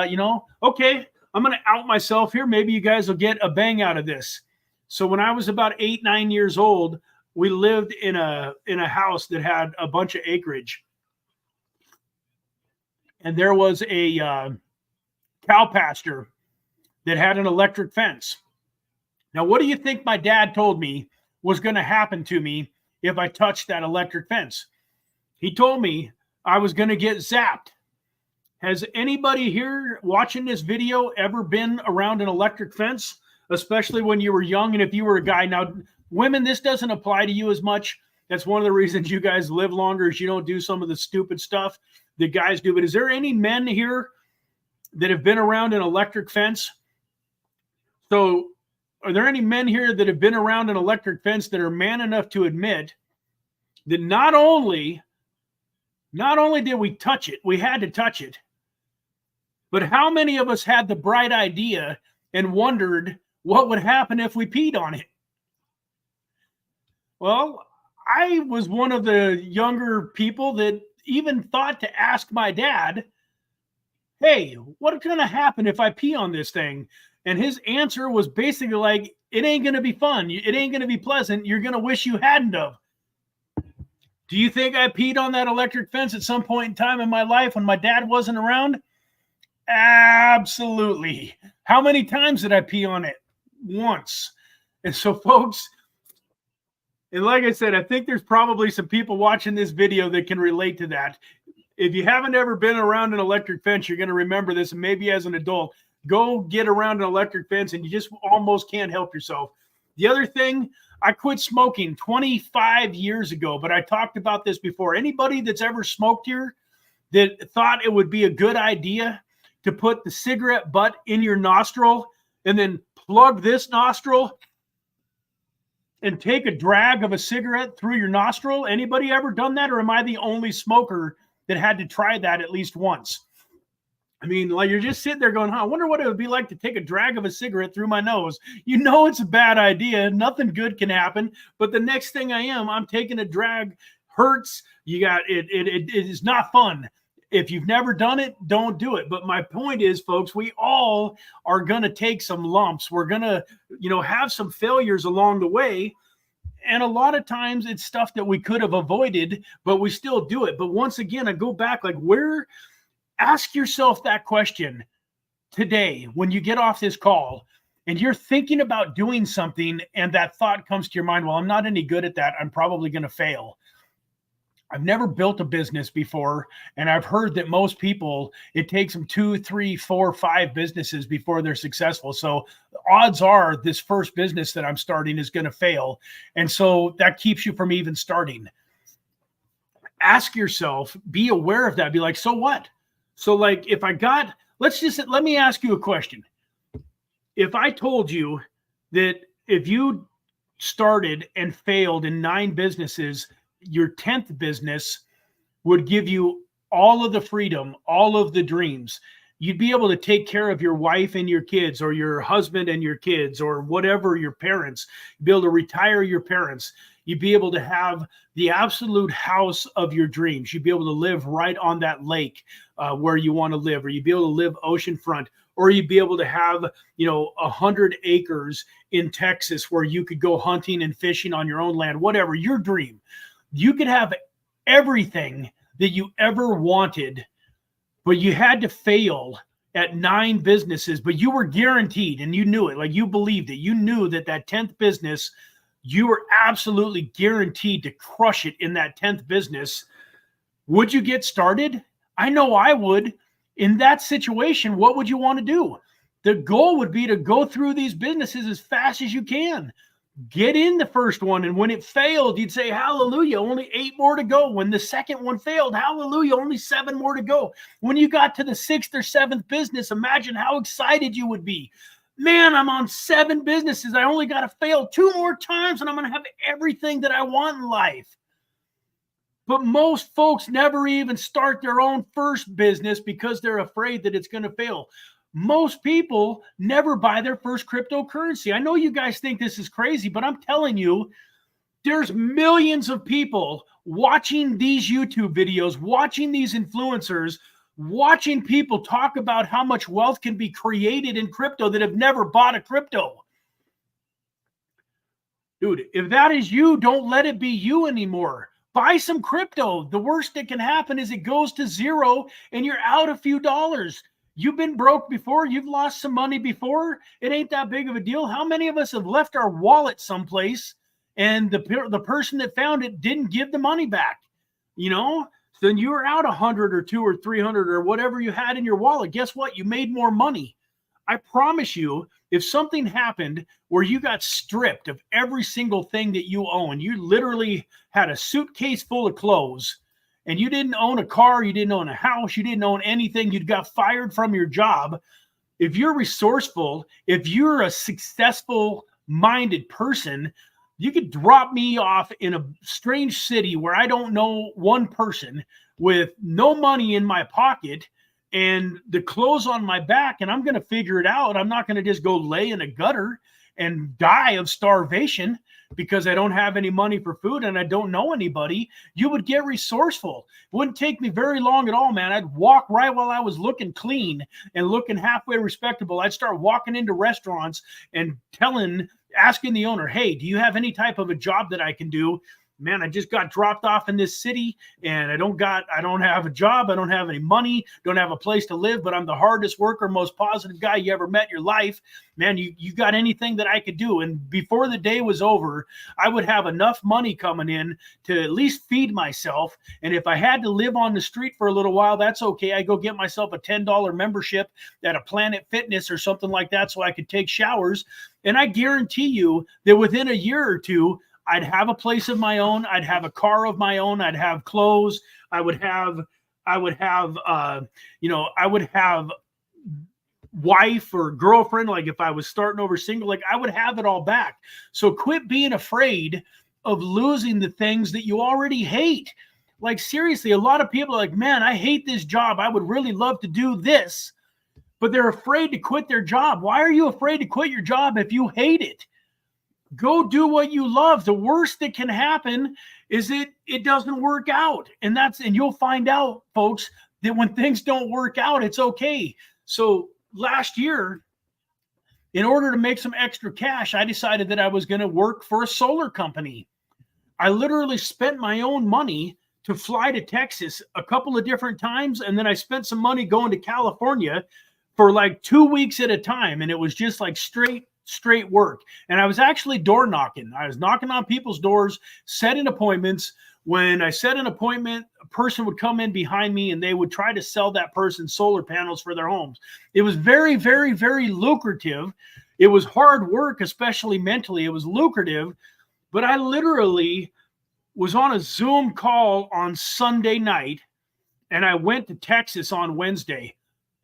okay, I'm going to out myself here. Maybe you guys will get a bang out of this. So when I was about 8-9 years old, we lived in a house that had a bunch of acreage. and there was a cow pasture that had an electric fence. Now, what do you think my dad told me was going to happen to me if I touched that electric fence? He told me I was going to get zapped. Has anybody here watching this video ever been around an electric fence, especially when you were young and if you were a guy? Now, women, this doesn't apply to you as much. That's one of the reasons you guys live longer, is you don't do some of the stupid stuff that guys do. But is there any men here that have been around an electric fence? So are there any men here that have been around an electric fence that are man enough to admit that not only did we touch it, we had to touch it, but how many of us had the bright idea and wondered what would happen if we peed on it? Well, I was one of the younger people that even thought to ask my dad, hey, what's going to happen if I pee on this thing? And his answer was basically like, it ain't going to be fun. It ain't going to be pleasant. You're going to wish you hadn't have. Do you think I peed on that electric fence at some point in time in my life when my dad wasn't around? Absolutely. How many times did I pee on it? Once. And so, folks, and like I said, I think there's probably some people watching this video that can relate to that. If you haven't ever been around an electric fence, you're going to remember this. And maybe as an adult, go get around an electric fence and you just almost can't help yourself. The other thing, I quit smoking 25 years ago, but I talked about this before. Anybody that's ever smoked here that thought it would be a good idea to put the cigarette butt in your nostril and then plug this nostril and take a drag of a cigarette through your nostril? Anybody ever done that? Or am I the only smoker that had to try that at least once? I mean, like, you're just sitting there going, I wonder what it would be like to take a drag of a cigarette through my nose. You know it's a bad idea. Nothing good can happen. But the next thing I'm taking a drag. Hurts. You got it. It is not fun. If you've never done it, don't do it. But my point is, folks, we all are going to take some lumps. We're going to, have some failures along the way. And a lot of times it's stuff that we could have avoided, but we still do it. But once again, I go back, ask yourself that question today when you get off this call and you're thinking about doing something and that thought comes to your mind, well, I'm not any good at that. I'm probably going to fail. I've never built a business before, and I've heard that most people, it takes them 2, 3, 4, 5 businesses before they're successful. So odds are this first business that I'm starting is going to fail. And so that keeps you from even starting. Ask yourself, be aware of that. Be like, so what? So let me ask you a question. If I told you that if you started and failed in 9 businesses, your 10th business would give you all of the freedom, all of the dreams. You'd be able to take care of your wife and your kids, or your husband and your kids, or whatever, your parents. You'd be able to retire your parents. You'd be able to have the absolute house of your dreams. You'd be able to live right on that lake where you want to live, or you'd be able to live oceanfront, or you'd be able to have, 100 acres in Texas where you could go hunting and fishing on your own land, whatever, your dream. You could have everything that you ever wanted, but you had to fail at 9 businesses, but you were guaranteed, and you knew it, like you believed it. You knew that 10th business, you were absolutely guaranteed to crush it in that 10th business. Would you get started? I know I would. In that situation, what would you want to do? The goal would be to go through these businesses as fast as you can. Get in the first one, and when it failed, you'd say, hallelujah, only 8 more to go. When the second one failed, hallelujah, only 7 more to go. When you got to the 6th or 7th business, imagine how excited you would be. Man, I'm on 7 businesses. I only got to fail 2 more times, and I'm going to have everything that I want in life. But most folks never even start their own first business because they're afraid that it's going to fail. Most people never buy their first cryptocurrency. I know you guys think this is crazy, but I'm telling you, there's millions of people watching these YouTube videos, watching these influencers, watching people talk about how much wealth can be created in crypto that have never bought a crypto. Dude, if that is you, don't let it be you anymore. Buy some crypto. The worst that can happen is it goes to zero and you're out a few dollars. You've been broke before. You've lost some money before. It ain't that big of a deal. How many of us have left our wallet someplace and the person that found it didn't give the money back? You know, then you were out 100 or 2 or 300 or whatever you had in your wallet. Guess what? You made more money. I promise you, if something happened where you got stripped of every single thing that you own, you literally had a suitcase full of clothes, and you didn't own a car, you didn't own a house, you didn't own anything, you got fired from your job. If you're resourceful, if you're a successful minded person, you could drop me off in a strange city where I don't know one person with no money in my pocket and the clothes on my back, and I'm going to figure it out. I'm not going to just go lay in a gutter and die of starvation because I don't have any money for food and I don't know anybody. You would get resourceful. It wouldn't take me very long at all, man. I'd walk right while I was looking clean and looking halfway respectable. I'd start walking into restaurants and asking the owner, hey, do you have any type of a job that I can do? Man, I just got dropped off in this city and I don't have a job. I don't have any money, don't have a place to live, but I'm the hardest worker, most positive guy you ever met in your life. Man, you got anything that I could do? And before the day was over, I would have enough money coming in to at least feed myself. And if I had to live on the street for a little while, that's okay. I go get myself a $10 membership at a Planet Fitness or something like that so I could take showers. And I guarantee you that within a year or two, I'd have a place of my own. I'd have a car of my own. I'd have clothes. I would have wife or girlfriend. Like if I was starting over single, like I would have it all back. So quit being afraid of losing the things that you already hate. Like seriously, a lot of people are like, man, I hate this job. I would really love to do this, but they're afraid to quit their job. Why are you afraid to quit your job if you hate it? Go do what you love. The worst that can happen is it doesn't work out. And you'll find out, folks, that when things don't work out, it's okay. So last year, in order to make some extra cash, I decided that I was going to work for a solar company. I literally spent my own money to fly to Texas a couple of different times. And then I spent some money going to California for like 2 weeks at a time. And it was just like straight work. And I was actually door knocking. I was knocking on people's doors, setting appointments. When I set an appointment, a person would come in behind me and they would try to sell that person solar panels for their homes. It was very, very, very lucrative. It was hard work, especially mentally. It was lucrative, but I literally was on a Zoom call on Sunday night and I went to Texas on Wednesday.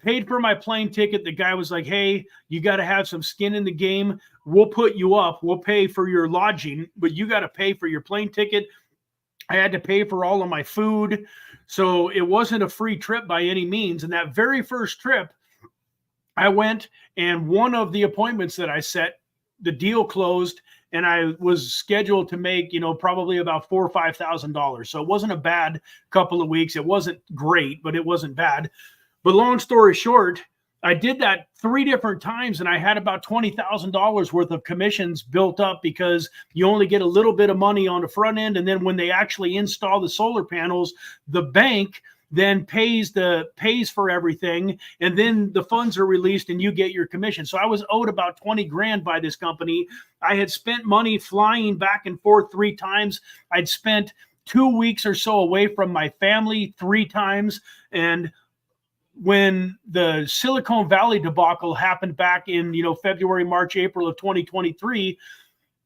Paid for my plane ticket. The guy was like, hey, you got to have some skin in the game. We'll put you up. We'll pay for your lodging, but you got to pay for your plane ticket. I had to pay for all of my food. So it wasn't a free trip by any means. And that very first trip, I went and one of the appointments that I set, the deal closed and I was scheduled to make, probably about $4,000 or $5,000. So it wasn't a bad couple of weeks. It wasn't great, but it wasn't bad. But long story short, I did that 3 different times and I had about $20,000 worth of commissions built up because you only get a little bit of money on the front end. And then when they actually install the solar panels, the bank then pays for everything. And then the funds are released and you get your commission. So I was owed about 20 grand by this company. I had spent money flying back and forth 3 times. I'd spent 2 weeks or so away from my family 3 times. And when the Silicon Valley debacle happened back in, February, March, April of 2023,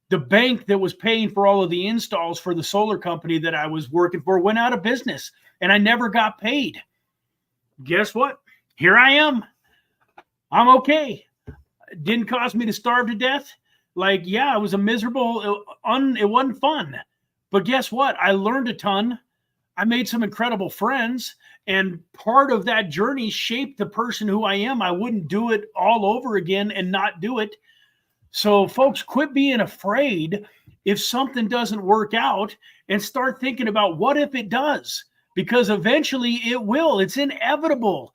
the bank that was paying for all of the installs for the solar company that I was working for went out of business and I never got paid. Guess what? Here I am. I'm okay. It didn't cause me to starve to death. Like, yeah, it was a miserable, it wasn't fun. But guess what? I learned a ton. I made some incredible friends, and part of that journey shaped the person who I am. I wouldn't do it all over again and not do it. So folks, quit being afraid if something doesn't work out and start thinking about what if it does, because eventually it will. It's inevitable.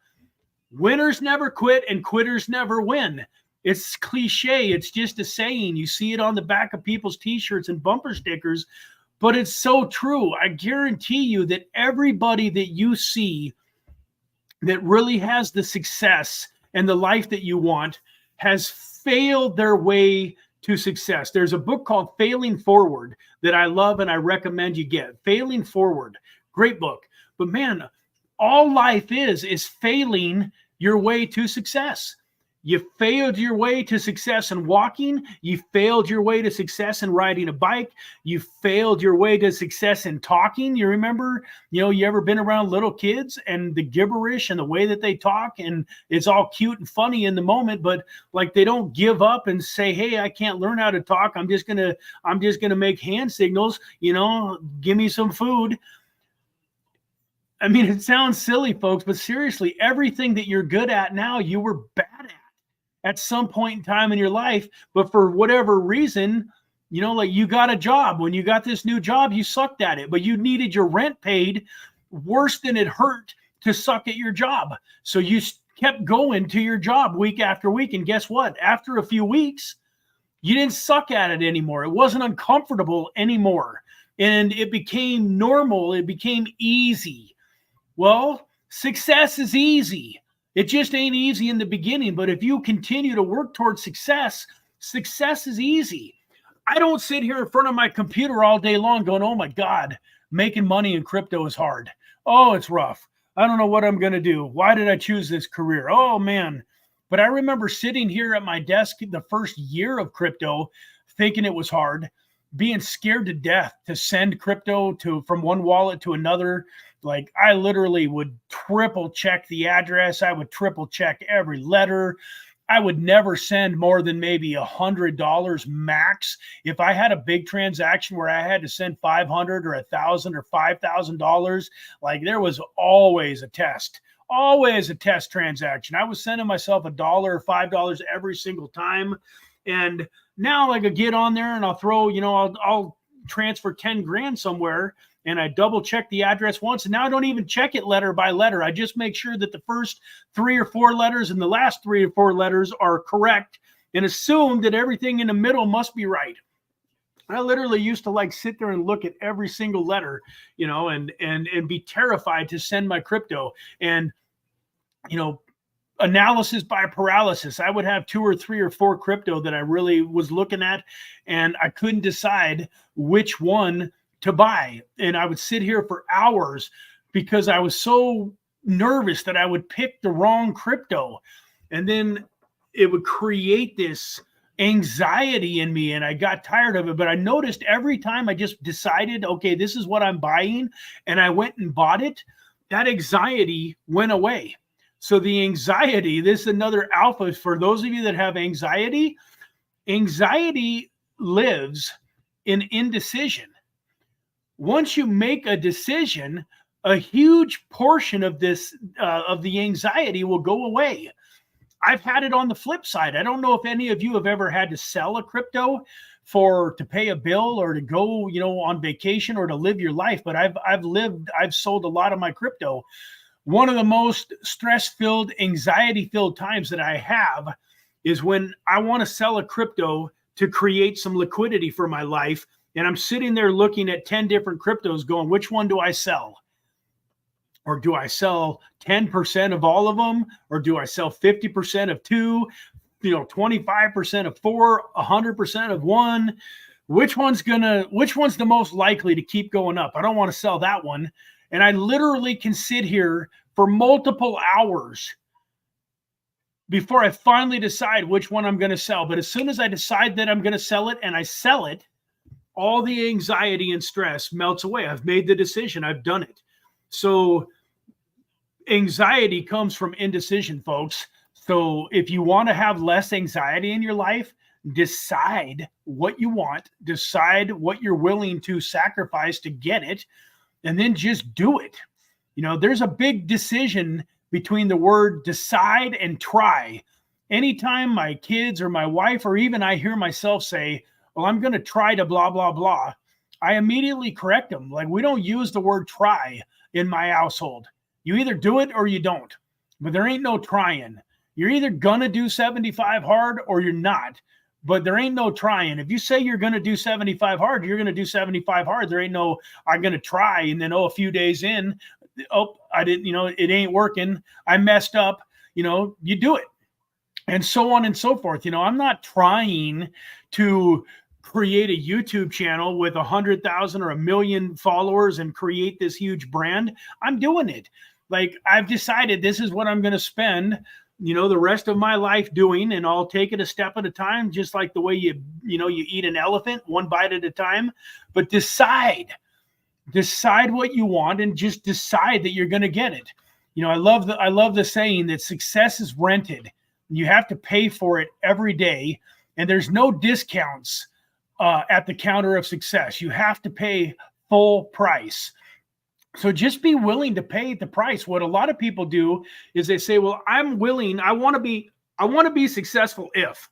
Winners never quit and quitters never win. It's cliche. It's just a saying. You see it on the back of people's t-shirts and bumper stickers. But it's so true. I guarantee you that everybody that you see that really has the success and the life that you want has failed their way to success. There's a book called Failing Forward that I love and I recommend you get. Failing Forward. Great book. But man, all life is failing your way to success. You failed your way to success in walking. You failed your way to success in riding a bike. You failed your way to success in talking. You remember, you ever been around little kids and the gibberish and the way that they talk, and it's all cute and funny in the moment, but like they don't give up and say, hey, I can't learn how to talk. I'm just gonna make hand signals, give me some food. I mean, it sounds silly, folks, but seriously, everything that you're good at now, you were bad at some point in time in your life, but for whatever reason, like you got a job. When you got this new job, you sucked at it, but you needed your rent paid worse than it hurt to suck at your job. So you kept going to your job week after week. And guess what? After a few weeks, you didn't suck at it anymore. It wasn't uncomfortable anymore. And it became normal. It became easy. Well, success is easy. It just ain't easy in the beginning, but if you continue to work towards success, success is easy. I don't sit here in front of my computer all day long going, oh my God, making money in crypto is hard. Oh, it's rough. I don't know what I'm going to do. Why did I choose this career? Oh man. But I remember sitting here at my desk the first year of crypto, thinking it was hard, being scared to death to send crypto from one wallet to another. Like I literally would triple check the address. I would triple check every letter. I would never send more than maybe $100 max. If I had a big transaction where I had to send $500 or $1,000 or $5,000, like there was always a test transaction. I was sending myself $1 or $5 every single time. And now like I get on there and I'll throw, I'll transfer 10 grand somewhere, and I double check the address once. And now I don't even check it letter by letter. I just make sure that the first 3 or 4 letters and the last 3 or 4 letters are correct and assume that everything in the middle must be right. I literally used to like sit there and look at every single letter, and be terrified to send my crypto. And, analysis by paralysis. I would have 2 or 3 or 4 crypto that I really was looking at, and I couldn't decide which one to buy. And I would sit here for hours because I was so nervous that I would pick the wrong crypto. And then it would create this anxiety in me, and I got tired of it. But I noticed every time I just decided, okay, this is what I'm buying, and I went and bought it, that anxiety went away. So the anxiety, this is another alpha for those of you that have anxiety. Anxiety lives in indecision. Once you make a decision, a huge portion of this, of the anxiety will go away. I've had it on the flip side. I don't know if any of you have ever had to sell a crypto to pay a bill or to go, on vacation or to live your life. But I've sold a lot of my crypto. One of the most stress-filled, anxiety-filled times that I have is when I want to sell a crypto to create some liquidity for my life. And I'm sitting there looking at 10 different cryptos going, which one do I sell? Or do I sell 10% of all of them? Or do I sell 50% of 2, 25% of 4, 100% of 1? Which one's the most likely to keep going up? I don't want to sell that one. And I literally can sit here for multiple hours before I finally decide which one I'm going to sell. But as soon as I decide that I'm going to sell it and I sell it, all the anxiety and stress melts away. I've made the decision. I've done it. So anxiety comes from indecision, folks. So if you want to have less anxiety in your life, decide what you want, decide what you're willing to sacrifice to get it, and then just do it. There's a big decision between the word decide and try. Anytime my kids or my wife or even I hear myself say, well, I'm going to try to blah, blah, blah, I immediately correct them. Like, we don't use the word try in my household. You either do it or you don't, but there ain't no trying. You're either going to do 75 hard or you're not. but there ain't no trying. If you say you're going to do 75 hard, you're going to do 75 hard. There ain't no, I'm going to try. And then, a few days in, I didn't, it ain't working. I messed up, you do it. And so on and so forth. I'm not trying to create a YouTube channel with 100,000 or 1 million followers and create this huge brand. I'm doing it. Like, I've decided this is what I'm going to spend, the rest of my life doing, and I'll take it a step at a time, just like the way you eat an elephant, one bite at a time. But decide what you want, and just decide that you're going to get it. I love the saying that success is rented. You have to pay for it every day, and there's no discounts at the counter of success. You have to pay full price. So just be willing to pay the price. What a lot of people do is they say, well, I'm willing. I want to be successful if,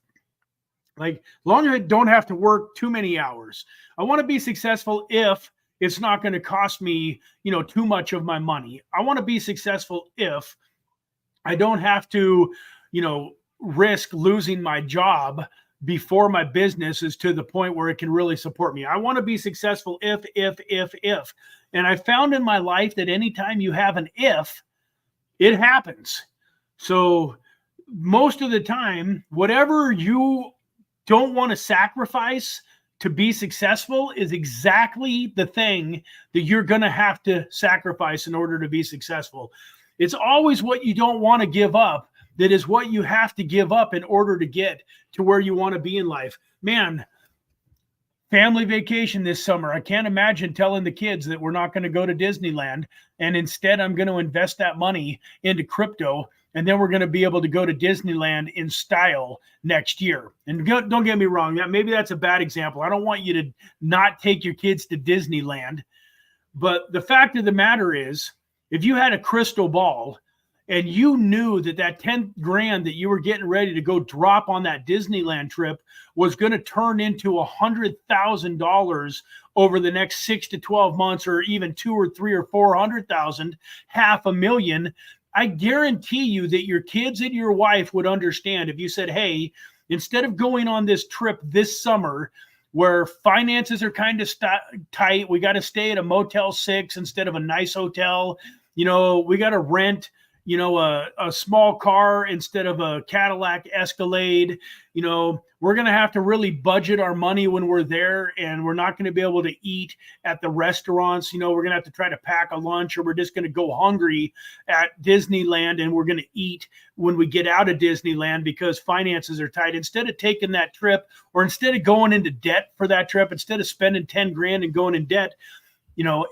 like, long as I don't have to work too many hours. I want to be successful if it's not going to cost me, too much of my money. I want to be successful if I don't have to, risk losing my job before my business is to the point where it can really support me. I want to be successful if. And I found in my life that anytime you have an if, it happens. So most of the time, whatever you don't want to sacrifice to be successful is exactly the thing that you're going to have to sacrifice in order to be successful. It's always what you don't want to give up that is what you have to give up in order to get to where you want to be in life. Man, family vacation this summer. I can't imagine telling the kids that we're not going to go to Disneyland, and instead I'm going to invest that money into crypto, and then we're going to be able to go to Disneyland in style next year. And don't get me wrong, maybe that's a bad example. I don't want you to not take your kids to Disneyland, but the fact of the matter is, if you had a crystal ball and you knew that 10 grand that you were getting ready to go drop on that Disneyland trip was going to turn into $100,000 over the next 6 to 12 months, or even 2 or 3 or 400,000, $500,000, I guarantee you that your kids and your wife would understand if you said, hey, instead of going on this trip this summer where finances are kind of tight, we got to stay at a Motel 6 instead of a nice hotel, we got to rent a small car instead of a Cadillac Escalade. We're going to have to really budget our money when we're there, and we're not going to be able to eat at the restaurants. We're going to have to try to pack a lunch, or we're just going to go hungry at Disneyland, and we're going to eat when we get out of Disneyland because finances are tight. Instead of taking that trip, or instead of going into debt for that trip, instead of spending 10 grand and going in debt,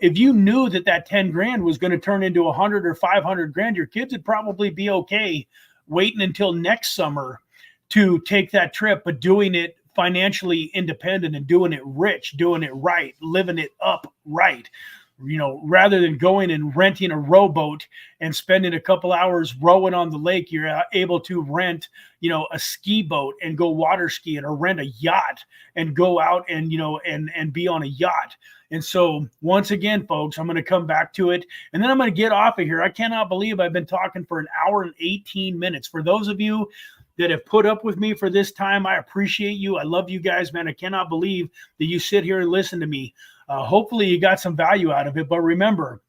if you knew that 10 grand was going to turn into 100 or 500 grand, your kids would probably be okay waiting until next summer to take that trip, but doing it financially independent and doing it rich, doing it right, living it up right. Rather than going and renting a rowboat and spending a couple hours rowing on the lake, you're able to rent, a ski boat and go water skiing, or rent a yacht and go out and, and be on a yacht. And so once again, folks, I'm going to come back to it, and then I'm going to get off of here. I cannot believe I've been talking for 1 hour and 18 minutes. For those of you that have put up with me for this time, I appreciate you. I love you guys, man. I cannot believe that you sit here and listen to me. Hopefully you got some value out of it. But remember,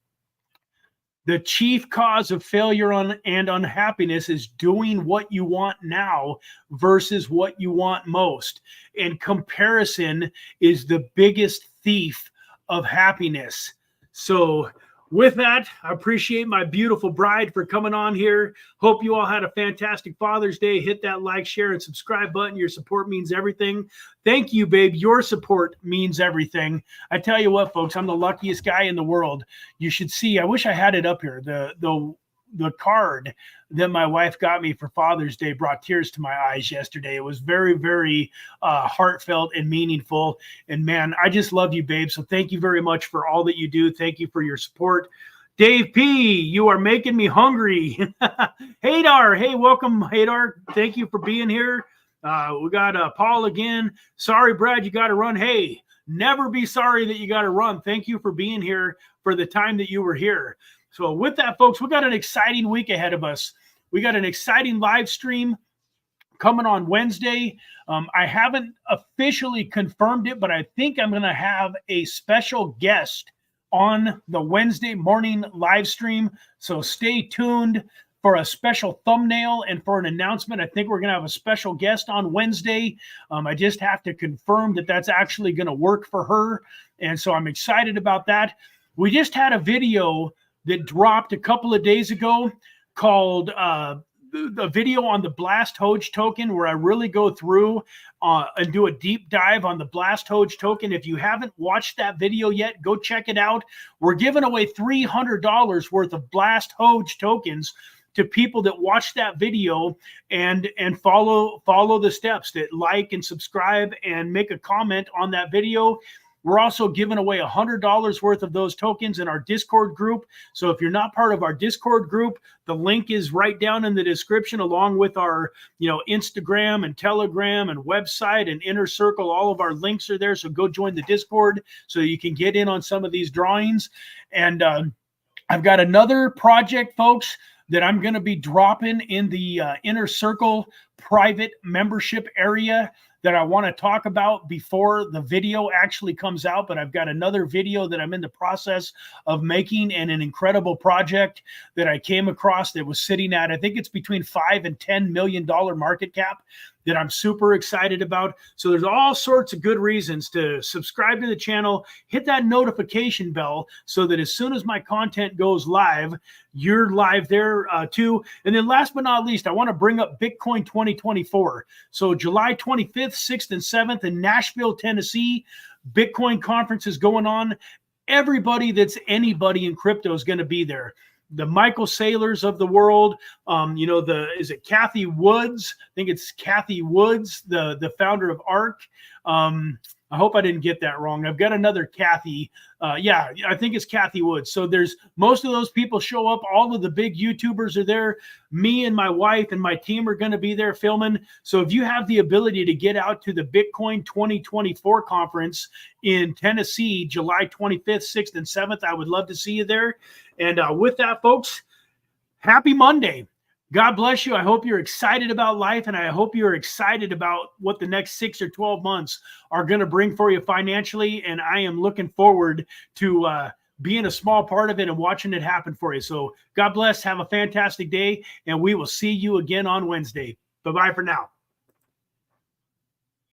the chief cause of failure and unhappiness is doing what you want now versus what you want most. And comparison is the biggest thief of happiness. So with that, I appreciate my beautiful bride for coming on here. Hope you all had a fantastic Father's Day. Hit that like, share, and subscribe button. Your support means everything. Thank you, babe. Your support means everything. I tell you what, folks, I'm the luckiest guy in the world. You should see. I wish I had it up here. The card that my wife got me for Father's Day brought tears to my eyes yesterday. It was very, very heartfelt and meaningful. And man, I just love you, babe. So thank you very much for all that you do. Thank you for your support. Dave P., you are making me hungry. Hadar, hey, welcome, Hadar. Thank you for being here. We got Paul again. Sorry, Brad, you got to run. Hey, never be sorry that you got to run. Thank you for being here for the time that you were here. So with that, folks, we got an exciting week ahead of us. We got an exciting live stream coming on Wednesday. I haven't officially confirmed it, but I think I'm going to have a special guest on the Wednesday morning live stream. So stay tuned for a special thumbnail and for an announcement. I think we're going to have a special guest on Wednesday. I just have to confirm that that's actually going to work for her. And so I'm excited about that. We just had a video that dropped a couple of days ago called the video on the Blast Hoj token, where I really go through and do a deep dive on the Blast Hoj token. If you haven't watched that video yet, go check it out. We're giving away $300 worth of Blast Hoj tokens to people that watch that video and follow the steps, that like and subscribe and make a comment on that video. We're also giving away $100 worth of those tokens in our Discord group. So if you're not part of our Discord group, the link is right down in the description, along with our, Instagram and Telegram and website and Inner Circle. All of our links are there. So go join the Discord so you can get in on some of these drawings. And I've got another project, folks, that I'm going to be dropping in the Inner Circle private membership area that I want to talk about before the video actually comes out. But I've got another video that I'm in the process of making, and an incredible project that I came across that was sitting at, I think it's between $5 and $10 million market cap, that I'm super excited about. So there's all sorts of good reasons to subscribe to the channel, hit that notification bell so that as soon as my content goes live, you're live there too. And then last but not least, I want to bring up Bitcoin 2024. So July 25th, 6th, and 7th in Nashville, Tennessee, Bitcoin conference is going on. Everybody that's anybody in crypto is going to be there. The Michael Saylors of the world, is it Kathy Woods? I think it's Kathy Woods, the founder of ARK. I hope I didn't get that wrong. I've got another Kathy. I think it's Kathy Woods. So there's most of those people show up. All of the big YouTubers are there. Me and my wife and my team are going to be there filming. So if you have the ability to get out to the Bitcoin 2024 conference in Tennessee, July 25th, 6th, and 7th, I would love to see you there. And with that, folks, happy Monday. God bless you. I hope you're excited about life, and I hope you're excited about what the next 6 or 12 months are going to bring for you financially. And I am looking forward to being a small part of it and watching it happen for you. So God bless. Have a fantastic day, and we will see you again on Wednesday. Bye-bye for now.